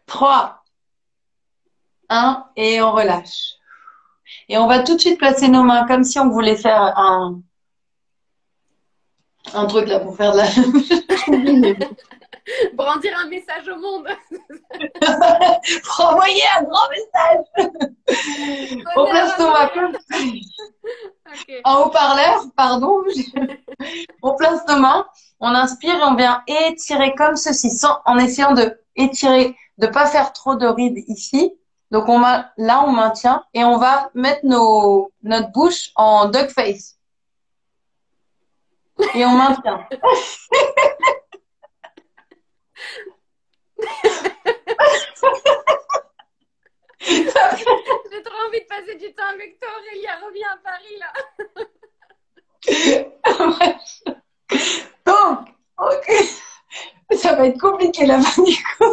3, 1 et on relâche. Et on va tout de suite placer nos mains comme si on voulait faire un truc là pour faire de la... Brandir un message au monde. Pour envoyer un grand message. On place nos mains Okay. en haut-parleur, pardon. On place nos mains, on inspire et on vient étirer comme ceci, en essayant de étirer, de pas faire trop de rides ici. Donc, là, on maintient et on va mettre notre bouche en duck face. Et on maintient. J'ai trop envie de passer du temps avec toi, Aurélia. Reviens à Paris, là. Donc, ok. Ça va être compliqué la fin du coup.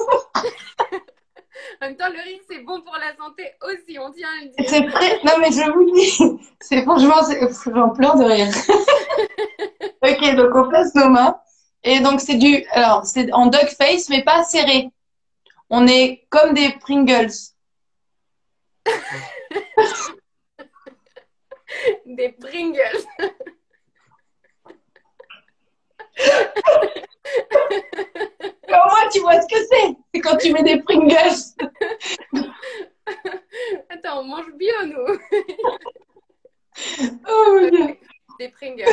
En même temps, le riz, c'est bon pour la santé aussi, on tient à le dire. C'est très... Non, mais je vous dis, c'est franchement, j'en pleure de rire. Ok, donc on place nos mains. Et donc, alors, c'est en duck face, mais pas serré. On est comme des Pringles. Des Pringles. Au moins, tu vois ce que c'est. C'est quand tu mets des Pringles. Attends, on mange bio, nous. Oh mon Dieu. Des Pringles.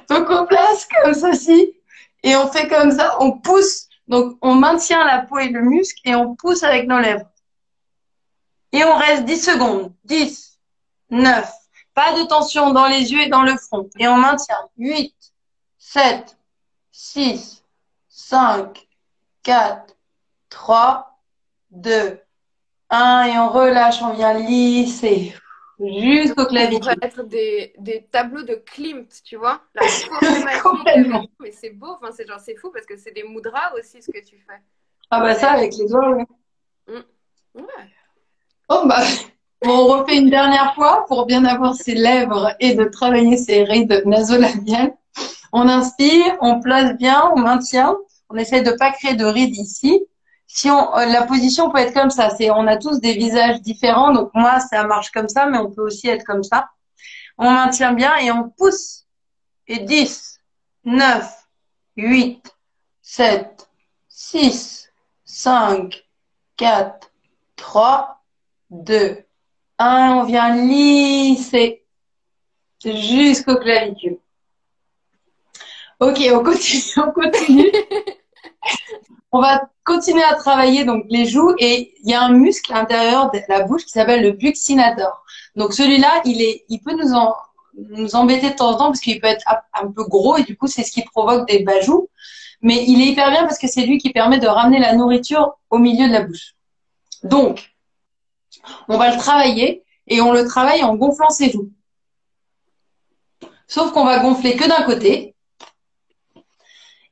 Donc, on place comme ceci. Et on fait comme ça. On pousse. Donc, on maintient la peau et le muscle. Et on pousse avec nos lèvres. Et on reste 10 secondes. 10, 9. Pas de tension dans les yeux et dans le front. Et on maintient. 8, 7, 6, 5, 4, 3, 2, 1. Et on relâche. On vient lisser jusqu'au Ça clavicule. pourrait être des tableaux de Klimt, tu vois. La forêt magique Complètement. de... Mais c'est beau, enfin, c'est fou parce que c'est des mudras aussi ce que tu fais. Ah bah ça, avec les doigts, ouais. Ouais. Oh bah, on refait une dernière fois pour bien avoir ses lèvres et de travailler ses rides nasolabiales. On inspire, on place bien, on maintient. On essaie de pas créer de rides ici. La position peut être comme ça. On a tous des visages différents. Donc moi, ça marche comme ça, mais on peut aussi être comme ça. On maintient bien et on pousse. Et 10, 9, 8, 7, 6, 5, 4, 3, 2, 1. On vient lisser jusqu'au clavicule. Ok, on continue, on continue. On va continuer à travailler donc les joues et il y a un muscle à l'intérieur de la bouche qui s'appelle le buccinator. Donc celui-là, il peut nous embêter de temps en temps parce qu'il peut être un peu gros et du coup c'est ce qui provoque des bajous. Mais il est hyper bien parce que c'est lui qui permet de ramener la nourriture au milieu de la bouche. Donc, on va le travailler et on le travaille en gonflant ses joues. Sauf qu'on va gonfler que d'un côté.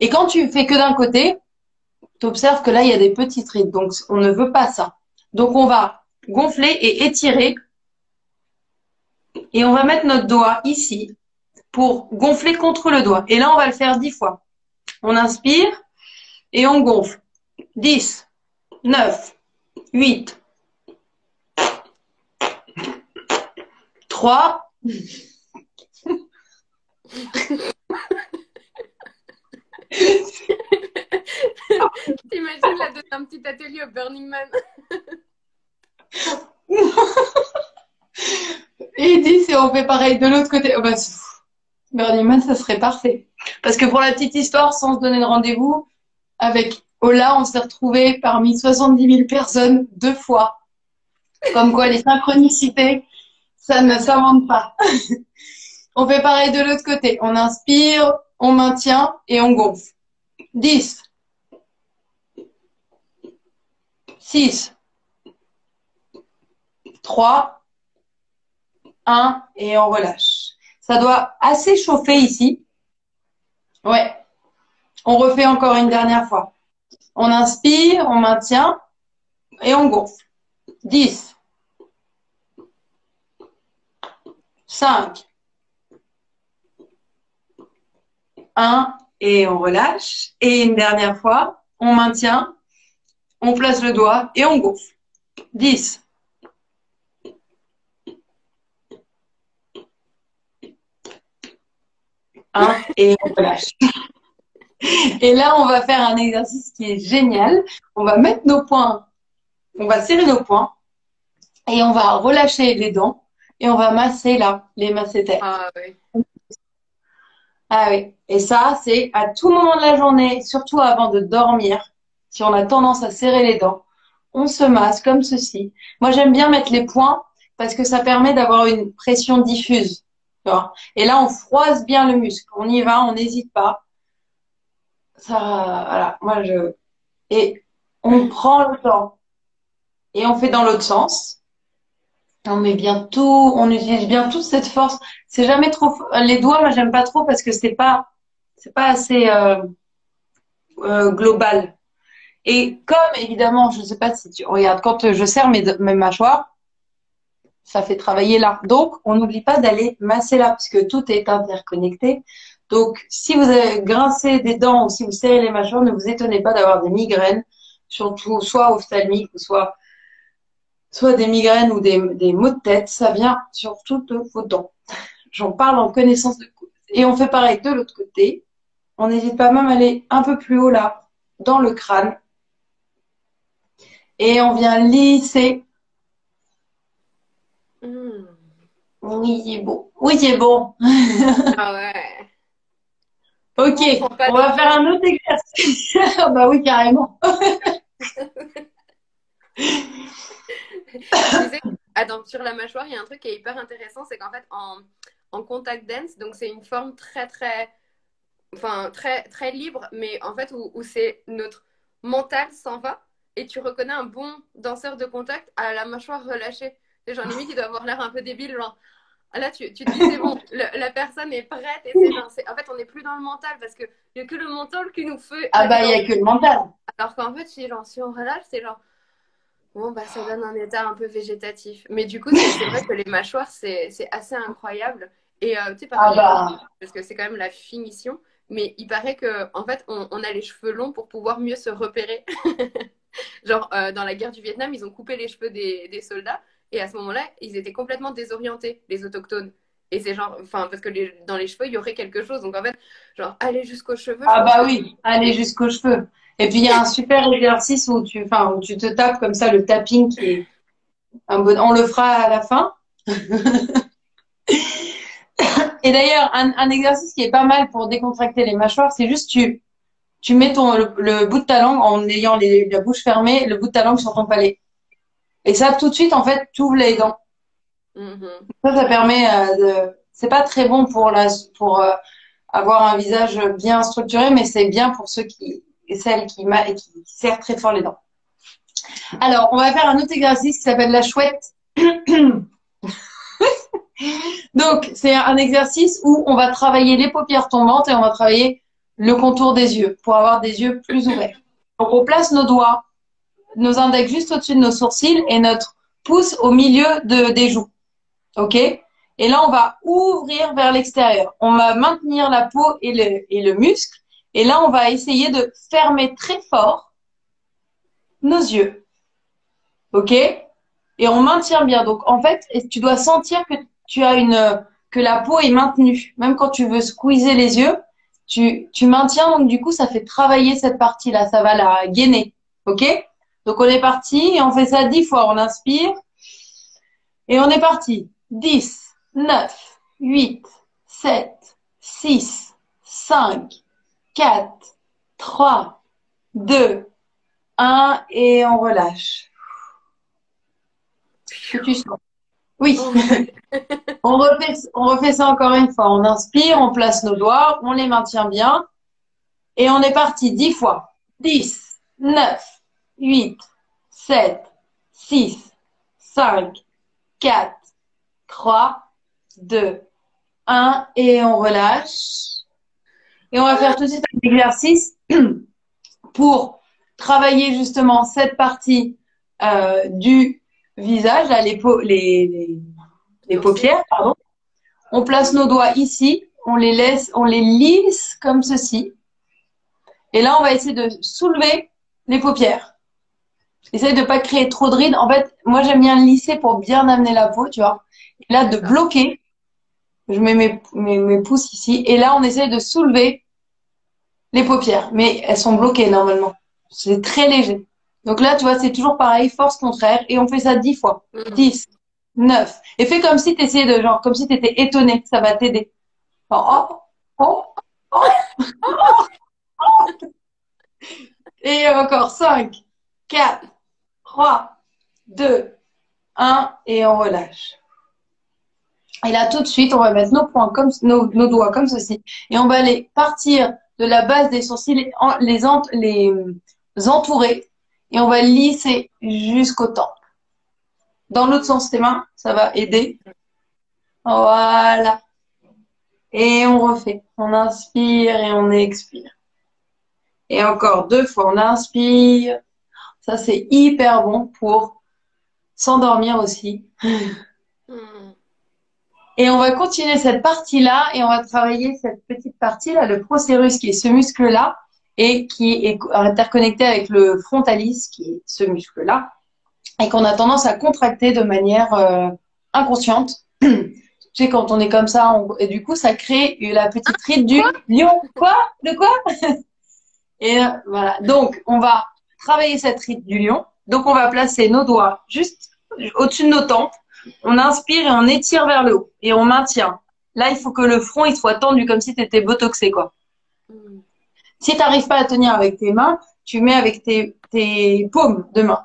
Et quand tu fais que d'un côté, tu observes que là, il y a des petites rides. Donc, on ne veut pas ça. Donc, on va gonfler et étirer. Et on va mettre notre doigt ici pour gonfler contre le doigt. Et là, on va le faire 10 fois. On inspire et on gonfle. 10, 9, 8, 3. T'imagines là donner un petit atelier au Burning Man. Et 10 et on fait pareil de l'autre côté. Oh bah, Burning Man, ça serait parfait. Parce que pour la petite histoire, sans se donner de rendez-vous, avec Ola, on s'est retrouvés parmi 70 000 personnes 2 fois. Comme quoi, les synchronicités, ça ne s'invente pas. On fait pareil de l'autre côté. On inspire, on maintient et on gonfle. 10, 6, 3, 1 et on relâche. Ça doit assez chauffer ici. Ouais. On refait encore une dernière fois. On inspire, on maintient et on gonfle. 10, 5, 1 et on relâche. Et une dernière fois, on maintient, on place le doigt et on gonfle. 10, 1 et on relâche. Et là, on va faire un exercice qui est génial. On va mettre nos poings, on va serrer nos poings et on va relâcher les dents et on va masser là, les masséters. Ah oui. Ah oui. Et ça, c'est à tout moment de la journée, surtout avant de dormir. Si on a tendance à serrer les dents, on se masse comme ceci. Moi, j'aime bien mettre les poings parce que ça permet d'avoir une pression diffuse. Tu vois. Et là, on froisse bien le muscle. On y va, on n'hésite pas. Ça, voilà. Et on prend le temps. Et on fait dans l'autre sens. On met bien tout, on utilise bien toute cette force. C'est jamais trop, les doigts, moi, j'aime pas trop parce que c'est pas assez, global. Et comme, évidemment, je sais pas si tu regardes, quand je serre mes mâchoires, ça fait travailler là. Donc, on n'oublie pas d'aller masser là, puisque tout est interconnecté. Donc, si vous avez grincé des dents ou si vous serrez les mâchoires, ne vous étonnez pas d'avoir des migraines, surtout soit ophtalmiques ou soit des migraines ou des maux de tête. Ça vient surtout de vos dents. J'en parle en connaissance de cause. Et on fait pareil de l'autre côté. On n'hésite pas même à aller un peu plus haut là, dans le crâne. Et on vient lisser. Hmm. Oui, c'est bon. Oui, c'est bon. Ah ouais. Ok, On sent pas on va faire d'autant. un autre exercice. Bah oui, carrément. Tu sais, attends, sur la mâchoire, il y a un truc qui est hyper intéressant, c'est qu'en fait, en contact dance, donc c'est une forme très libre, mais en fait, où c'est notre mental s'en va et tu reconnais un bon danseur de contact à la mâchoire relâchée. Et genre, limite, il doit avoir l'air un peu débile, genre. Ah, là, tu te dis, c'est bon, la personne est prête et c'est genre, en fait, on n'est plus dans le mental parce qu'il n'y a que le mental qui nous fait Ah aller bah, il dans. n'y a que le mental. Alors qu'en fait, si on relâche, c'est genre, bon, bah, ça donne un état un peu végétatif. Mais du coup, c'est vrai que les mâchoires, c'est assez incroyable. Et tu sais, Ah pareil, bah, parce que c'est quand même la finition, mais il paraît que en fait, on a les cheveux longs pour pouvoir mieux se repérer. Genre, dans la guerre du Vietnam, ils ont coupé les cheveux des soldats, et à ce moment-là, ils étaient complètement désorientés, les autochtones. Et c'est genre, enfin, parce que dans les cheveux, il y aurait quelque chose. Donc en fait, genre, aller jusqu'aux cheveux, je ah pense bah que. oui, aller jusqu'aux cheveux. Et puis, il y a un super exercice où tu te tapes comme ça le tapping qui est on le fera à la fin. Et d'ailleurs, un exercice qui est pas mal pour décontracter les mâchoires, c'est juste tu mets le bout de ta langue en ayant la bouche fermée, le bout de ta langue sur ton palais. Et ça, tout de suite, en fait, tu ouvres les dents. Mhm. Ça permet c'est pas très bon pour avoir un visage bien structuré, mais c'est bien pour ceux et celles qui serrent très fort les dents. Alors, on va faire un autre exercice qui s'appelle la chouette. Donc, c'est un exercice où on va travailler les paupières tombantes et on va travailler le contour des yeux pour avoir des yeux plus ouverts. Donc, on place nos doigts, nos index juste au-dessus de nos sourcils et notre pouce au milieu des joues. OK? Et là, on va ouvrir vers l'extérieur. On va maintenir la peau et le muscle. Et là, on va essayer de fermer très fort nos yeux. OK? Et on maintient bien. Donc, en fait, tu dois sentir que que la peau est maintenue. Même quand tu veux squeezer les yeux, tu maintiens. Donc, du coup, ça fait travailler cette partie-là. Ça va la gainer. OK? Donc, on est parti et on fait ça 10 fois. On inspire et on est parti. 10, 9, 8, 7, 6, 5, 4, 3, 2, 1 et on relâche. Que tu sens. Oui. On refait ça encore une fois. On inspire, on place nos doigts, on les maintient bien. Et on est parti 10 fois. 10, 9, 8, 7, 6, 5, 4, 3, 2, 1. Et on relâche. Et on va faire tout de suite un exercice pour travailler justement cette partie du visage, là, les paupières, pardon. On place nos doigts ici, on les lisse comme ceci. Et là, on va essayer de soulever les paupières. Essaye de pas créer trop de rides. En fait, moi, j'aime bien lisser pour bien amener la peau, tu vois. Et là, de bloquer. Je mets mes pouces ici. Et là, on essaye de soulever les paupières. Mais elles sont bloquées, normalement. C'est très léger. Donc là, tu vois, c'est toujours pareil, force contraire. Et on fait ça 10 fois. 10, 9. Et fais comme si t'essayais genre, comme si t'étais étonné. Ça va t'aider. Oh, oh, oh, oh. Et encore 5, 4, 3, 2, 1 et on relâche. Et là, tout de suite, on va mettre nos doigts comme ceci. Et on va aller partir de la base des sourcils, les entourer. Et on va lisser jusqu'au temple. Dans l'autre sens, tes mains, ça va aider. Voilà. Et on refait. On inspire et on expire. Et encore 2 fois, on inspire. Ça, c'est hyper bon pour s'endormir aussi. Et on va continuer cette partie-là et on va travailler cette petite partie-là, le procérus, qui est ce muscle-là et qui est interconnecté avec le frontalis, qui est ce muscle-là, et qu'on a tendance à contracter de manière inconsciente. Tu sais, quand on est comme ça, et du coup, ça crée la petite ride du lion. Quoi? De quoi? Et voilà. Donc, on va travailler cette ride du lion. Donc, on va placer nos doigts juste au-dessus de nos tempes. On inspire et on étire vers le haut. Et on maintient. Là, il faut que le front il soit tendu comme si tu étais botoxé, quoi. Si tu n'arrives pas à tenir avec tes mains, tu mets avec tes paumes de main.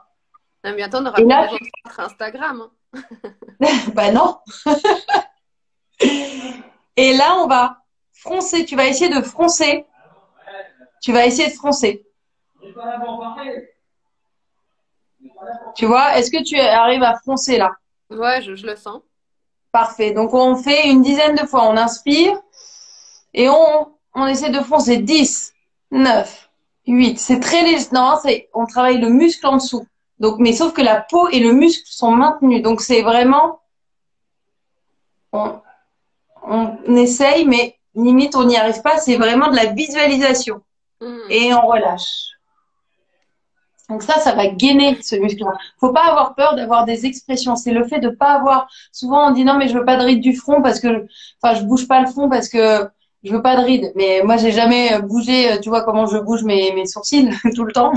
Non, mais attends, on aura plus besoin de faire Instagram. Hein. Bah non. Et là, on va froncer. Tu vas essayer de froncer. Tu vas essayer de froncer. Tu vois, est-ce que tu arrives à froncer là? Ouais, je le sens. Parfait. Donc, on fait une dizaine de fois. On inspire et on essaie de froncer. 10, 9, 8. C'est très léger. Non, on travaille le muscle en dessous. Donc, mais sauf que la peau et le muscle sont maintenus. Donc, c'est vraiment... On essaye, mais limite, on n'y arrive pas. C'est vraiment de la visualisation. Et on relâche. Donc ça va gainer ce muscle-là. Faut pas avoir peur d'avoir des expressions. C'est le fait de pas avoir. Souvent on dit non mais je veux pas de rides du front parce que, je bouge pas le front parce que je veux pas de rides. Mais moi j'ai jamais bougé. Tu vois comment je bouge mes sourcils tout le temps.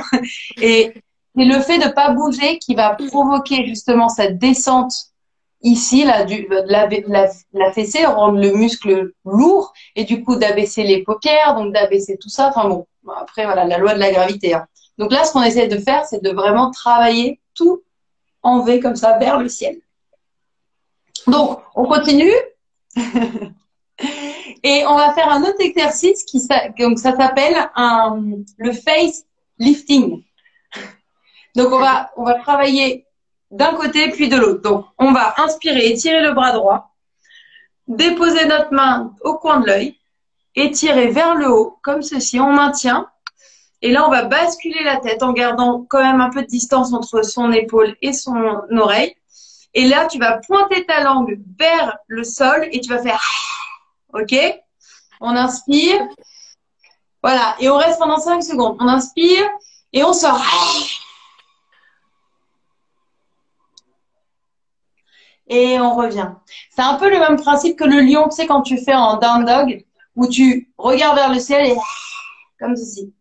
Et c'est le fait de pas bouger qui va provoquer justement cette descente ici là la fessée, rendre le muscle lourd et du coup d'abaisser les paupières, donc d'abaisser tout ça. Enfin bon, après voilà la loi de la gravité. Hein. Donc là, ce qu'on essaie de faire, c'est de vraiment travailler tout en V comme ça vers le ciel. Donc, on continue. Et on va faire un autre exercice donc ça s'appelle le face lifting. Donc, on va travailler d'un côté puis de l'autre. Donc, on va inspirer, étirer le bras droit, déposer notre main au coin de l'œil, étirer vers le haut comme ceci. On maintient. Et là, on va basculer la tête en gardant quand même un peu de distance entre son épaule et son oreille. Et là, tu vas pointer ta langue vers le sol et tu vas faire « Ok ?» On inspire. Voilà. Et on reste pendant 5 secondes. On inspire et on sort. Et on revient. C'est un peu le même principe que le lion, tu sais, quand tu fais en down dog, où tu regardes vers le ciel et comme ceci.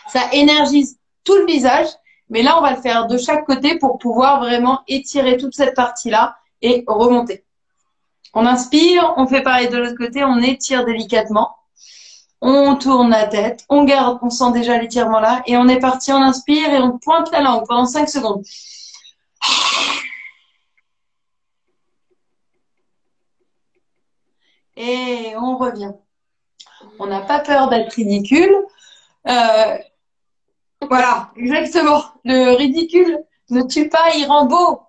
Ça énergise tout le visage, mais là, on va le faire de chaque côté pour pouvoir vraiment étirer toute cette partie-là et remonter. On inspire, on fait pareil de l'autre côté, on étire délicatement, on tourne la tête, on garde, on sent déjà l'étirement là, et on est parti, on inspire et on pointe la langue pendant 5 secondes. Et on revient. On n'a pas peur d'être ridicule. Voilà, exactement. Le ridicule ne tue pas, il rend beau.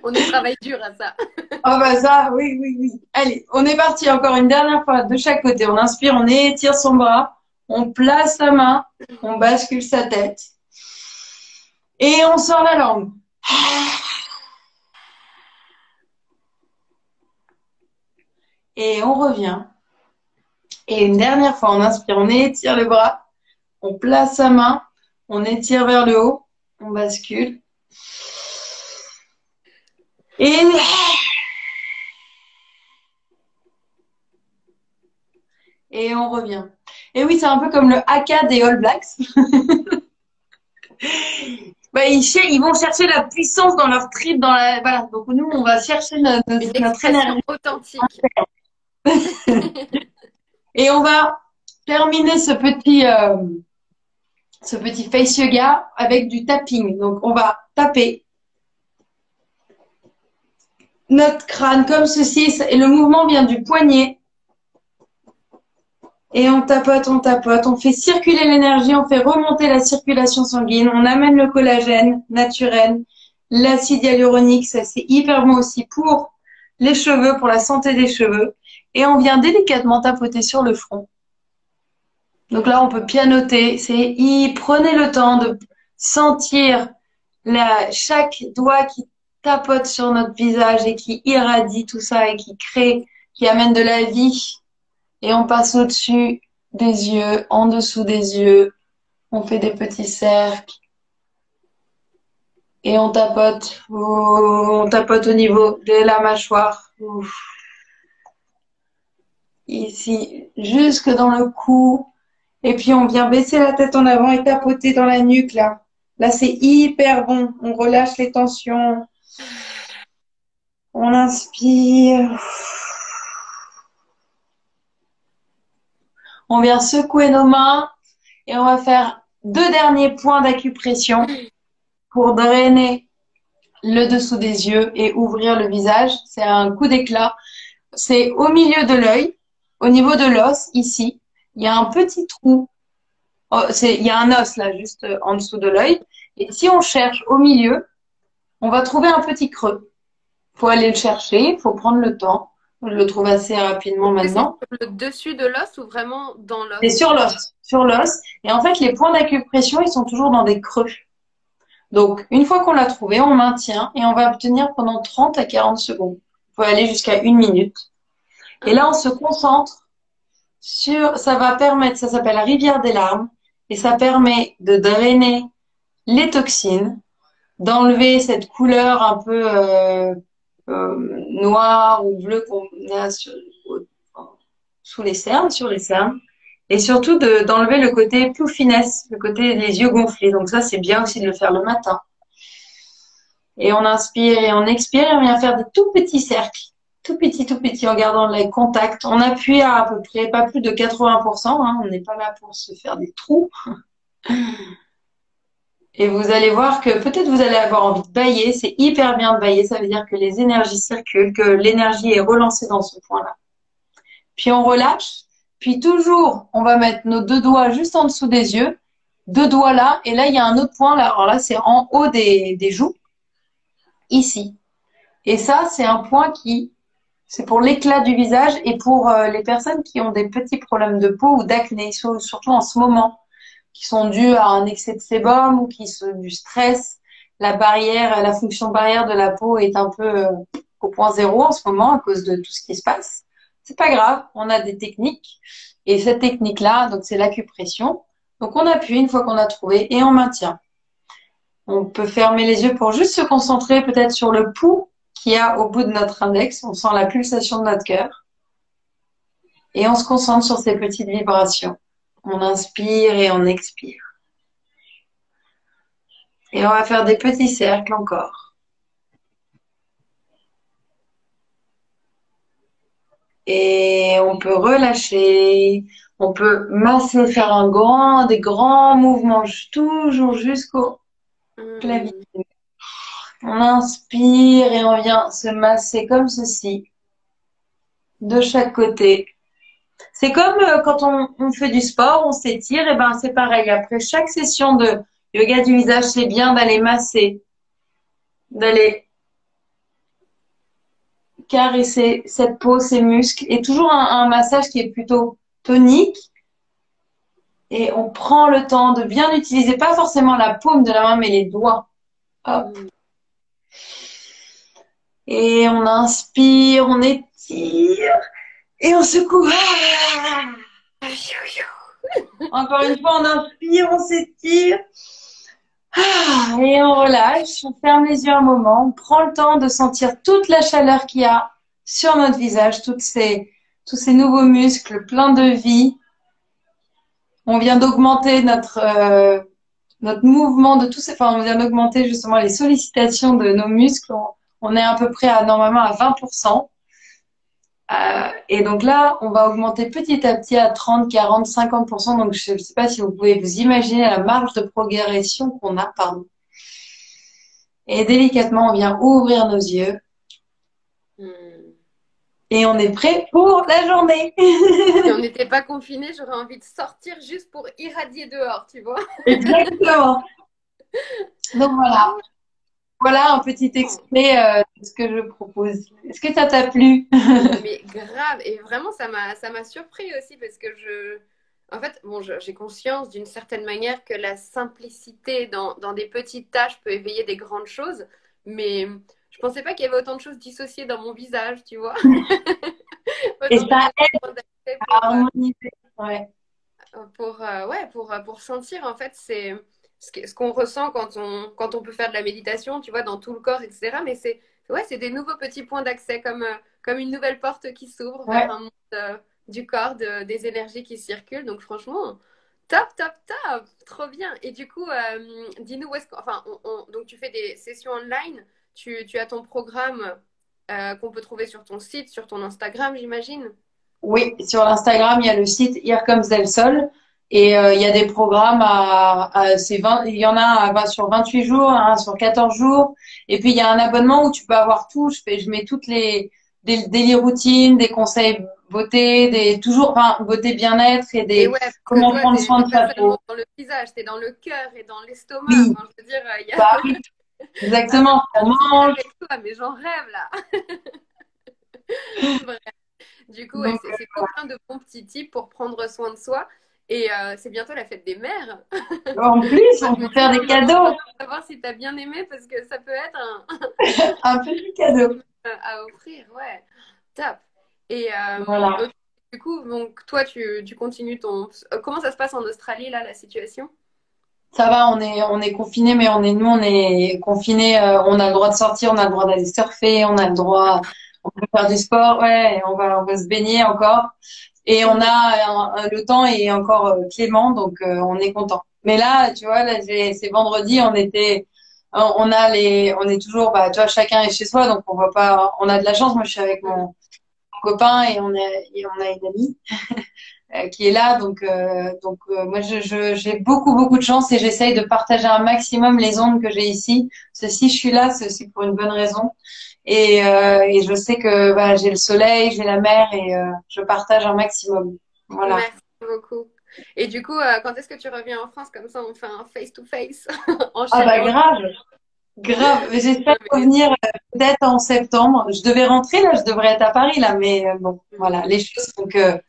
On y travaille dur à ça. Ah bah ça, oui, oui, oui. Allez, on est parti encore une dernière fois de chaque côté. On inspire, on étire son bras, on place sa main, on bascule sa tête. Et on sort la langue. Et on revient. Et une dernière fois, on inspire, on étire le bras, on place sa main, on étire vers le haut, on bascule. Et on revient. Et oui, c'est un peu comme le haka des All Blacks. Bah, ils vont chercher la puissance dans leur trip, voilà. Donc nous, on va chercher notre énergie authentique. Et on va terminer ce petit face yoga avec du tapping. Donc, on va taper notre crâne comme ceci. Et le mouvement vient du poignet. Et on tapote, on fait circuler l'énergie, on fait remonter la circulation sanguine, on amène le collagène naturel, l'acide hyaluronique, ça c'est hyper bon aussi pour les cheveux, pour la santé des cheveux. Et on vient délicatement tapoter sur le front. Donc là, on peut pianoter. Prenez le temps de sentir chaque doigt qui tapote sur notre visage et qui irradie tout ça et qui crée, qui amène de la vie. Et on passe au-dessus des yeux, en dessous des yeux. On fait des petits cercles. Et on tapote. On tapote au niveau de la mâchoire. Ici, jusque dans le cou. Et puis, on vient baisser la tête en avant et tapoter dans la nuque, là. Là, c'est hyper bon. On relâche les tensions. On inspire. On vient secouer nos mains et on va faire 2 derniers points d'acupression pour drainer le dessous des yeux et ouvrir le visage. C'est un coup d'éclat. C'est au milieu de l'œil, au niveau de l'os, ici. Il y a un petit trou. Il y a un os là, juste en dessous de l'œil. Et si on cherche au milieu, on va trouver un petit creux. Il faut aller le chercher, il faut prendre le temps. Je le trouve assez rapidement maintenant. C'est sur le dessus de l'os ou vraiment dans l'os? C'est sur l'os, sur l'os. Et en fait, les points d'acupression, ils sont toujours dans des creux. Donc, une fois qu'on l'a trouvé, on maintient et on va tenir pendant 30 à 40 secondes. Il faut aller jusqu'à 1 minute. Et là, on se concentre sur, ça va permettre, ça s'appelle la rivière des larmes, et ça permet de drainer les toxines, d'enlever cette couleur un peu noire ou bleue qu'on a sous les cernes, sur les cernes, et surtout d'enlever le côté puffiness, le côté des yeux gonflés. Donc ça, c'est bien aussi de le faire le matin. Et on inspire et on expire et on vient faire des tout petits cercles, tout petits, en gardant les contacts. On appuie à peu près, pas plus de 80%, hein, on n'est pas là pour se faire des trous. Et vous allez voir que peut-être vous allez avoir envie de bailler. C'est hyper bien de bailler. Ça veut dire que les énergies circulent, que l'énergie est relancée dans ce point-là. Puis on relâche. Puis toujours, on va mettre nos 2 doigts juste en dessous des yeux. 2 doigts là. Et là, il y a un autre point là. Alors là, c'est en haut des joues. Ici. Et ça, c'est un point c'est pour l'éclat du visage et pour les personnes qui ont des petits problèmes de peau ou d'acné, surtout en ce moment, qui sont dus à un excès de sébum ou du stress. La fonction barrière de la peau est un peu au point zéro en ce moment à cause de tout ce qui se passe. C'est pas grave, on a des techniques. Et cette technique-là, donc c'est l'acupression. Donc on appuie une fois qu'on a trouvé et on maintient. On peut fermer les yeux pour juste se concentrer peut-être sur le pouls qu'il y a au bout de notre index. On sent la pulsation de notre cœur. Et on se concentre sur ces petites vibrations. On inspire et on expire. Et on va faire des petits cercles encore. Et on peut relâcher. On peut masser, faire des grands mouvements, toujours jusqu'au clavier. On inspire et on vient se masser comme ceci, de chaque côté. C'est comme quand on fait du sport, on s'étire, et ben c'est pareil. Après chaque session de yoga du visage, c'est bien d'aller masser, d'aller caresser cette peau, ces muscles, et toujours un massage qui est plutôt tonique. Et on prend le temps de bien utiliser, pas forcément la paume de la main, mais les doigts. Hop. Et on inspire, on étire. Et on secoue. Encore une fois, on inspire, on s'étire. Et on relâche, on ferme les yeux un moment, on prend le temps de sentir toute la chaleur qu'il y a sur notre visage, tous ces nouveaux muscles pleins de vie. On vient d'augmenter notre mouvement de on vient d'augmenter justement les sollicitations de nos muscles. On est à peu près normalement à 20%. Et donc là, on va augmenter petit à petit à 30, 40, 50%. Donc je ne sais pas si vous pouvez vous imaginer la marge de progression qu'on a, pardon. Et délicatement, on vient ouvrir nos yeux. Et on est prêt pour la journée. Si on n'était pas confinés, j'aurais envie de sortir juste pour irradier dehors, tu vois. Exactement. Donc voilà. Voilà un petit extrait de ce que je propose. Est-ce que ça t'a plu? Mais grave, et vraiment ça m'a surpris aussi parce que en fait, bon, j'ai conscience d'une certaine manière que la simplicité dans des petites tâches peut éveiller des grandes choses, mais je pensais pas qu'il y avait autant de choses dissociées dans mon visage, tu vois. Et Autant de ça aide choses à harmoniser. Ouais. pour sentir en fait c'est ce qu'on ressent quand on peut faire de la méditation, tu vois, dans tout le corps, etc. Mais c'est des nouveaux petits points d'accès comme une nouvelle porte qui s'ouvre Ouais. vers un monde du corps, des énergies qui circulent. Donc franchement, top, top, top, trop bien. Et du coup, dis-nous où est-ce qu'on, enfin, donc tu fais des sessions online, tu as ton programme qu'on peut trouver sur ton site, sur ton Instagram, j'imagine. Oui, sur Instagram, il y a le site Here Comes Del Sol et il y a des programmes c'est 20, il y en a sur 28 jours, un sur 14 jours et puis il y a un abonnement où tu peux avoir tout. Je mets toutes des routines, des conseils beauté, enfin beauté bien-être et Et des ouais, parce que comment toi, prendre soin t'es de pas sa seulement peau. dans le visage, t'es dans le cœur et dans l'estomac. Oui, Enfin, je veux dire, il y a bah oui, ah non, exactement. à On dîner mange. avec toi, mais j'en rêve là. Bref. Du coup, ouais, Donc, c'est tout plein de bons petits tips pour prendre soin de soi. Et c'est bientôt la fête des mères. en plus, Moi, on je me peut dis, faire hein, des maman, je cadeaux, veux savoir si t'as bien aimé parce que ça peut être un petit un cadeau. cadeau à offrir. Ouais, top. Et Voilà. ok, du coup, donc toi, tu continues ton. Comment ça se passe en Australie, là, la situation? Ça va, on est confinés, mais nous, on est confinés. On a le droit de sortir, on a le droit d'aller surfer, on a le droit, on peut faire du sport, ouais, et on va se baigner encore. Et on a le temps est encore clément, donc on est content. Mais là, tu vois, là, c'est vendredi, on est toujours, bah, tu vois, chacun est chez soi, donc on voit pas, on a de la chance. Moi, je suis avec mon copain et on a une amie qui est là. Donc moi, j'ai beaucoup, beaucoup de chance et j'essaye de partager un maximum les ondes que j'ai ici. Parce que si je suis là, c'est aussi pour une bonne raison. Et je sais que bah, j'ai le soleil, j'ai la mer et je partage un maximum. Voilà. Merci beaucoup. Et du coup, quand est-ce que tu reviens en France? Comme ça, on fait un face-to-face en Ah bah chair et en... grave, grave. J'espère Non, mais revenir peut-être en septembre. Je devais rentrer là, je devrais être à Paris là, mais bon, voilà, les choses font que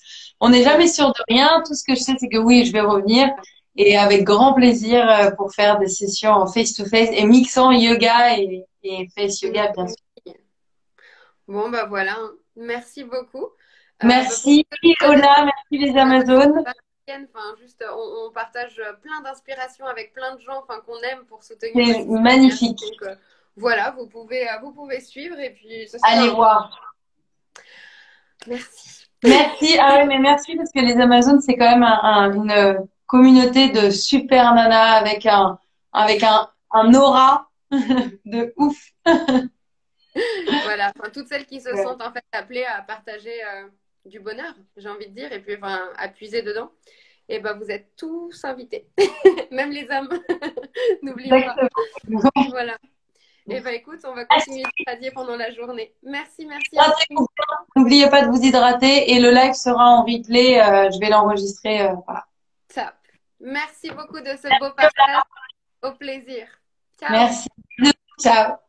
on n'est jamais ouais. sûr de rien. Tout ce que je sais, c'est que oui, je vais revenir et avec grand plaisir pour faire des sessions en face-to-face et mixant yoga et face yoga, bien sûr. Bon, bah voilà. Merci beaucoup. Pour Merci ceux qui connaissent Ola, merci les Amazones. enfin, juste, on partage plein d'inspirations avec plein de gens, enfin, qu'on aime pour soutenir C'est aussi cette énergie. magnifique. Donc, voilà, vous pouvez suivre et puis ce Allez sera un... voir. Merci. Merci. Ah ouais, mais merci parce que les Amazones, c'est quand même une communauté de super nanas avec un aura de ouf. Voilà, enfin, toutes celles qui se Ouais. sentent en fait appelées à partager du bonheur, j'ai envie de dire, et puis enfin, à puiser dedans, et ben vous êtes tous invités, même les hommes, n'oublie pas. Exactement. Voilà. Et ben écoute, on va Merci. continuer de radier pendant la journée. Merci, merci Hydratez-vous infiniment. bien. N'oubliez pas de vous hydrater et le live sera en replay. Je vais l'enregistrer. Voilà. Top. Merci beaucoup de ce beau partage. Au plaisir. Ciao. Merci. Ciao.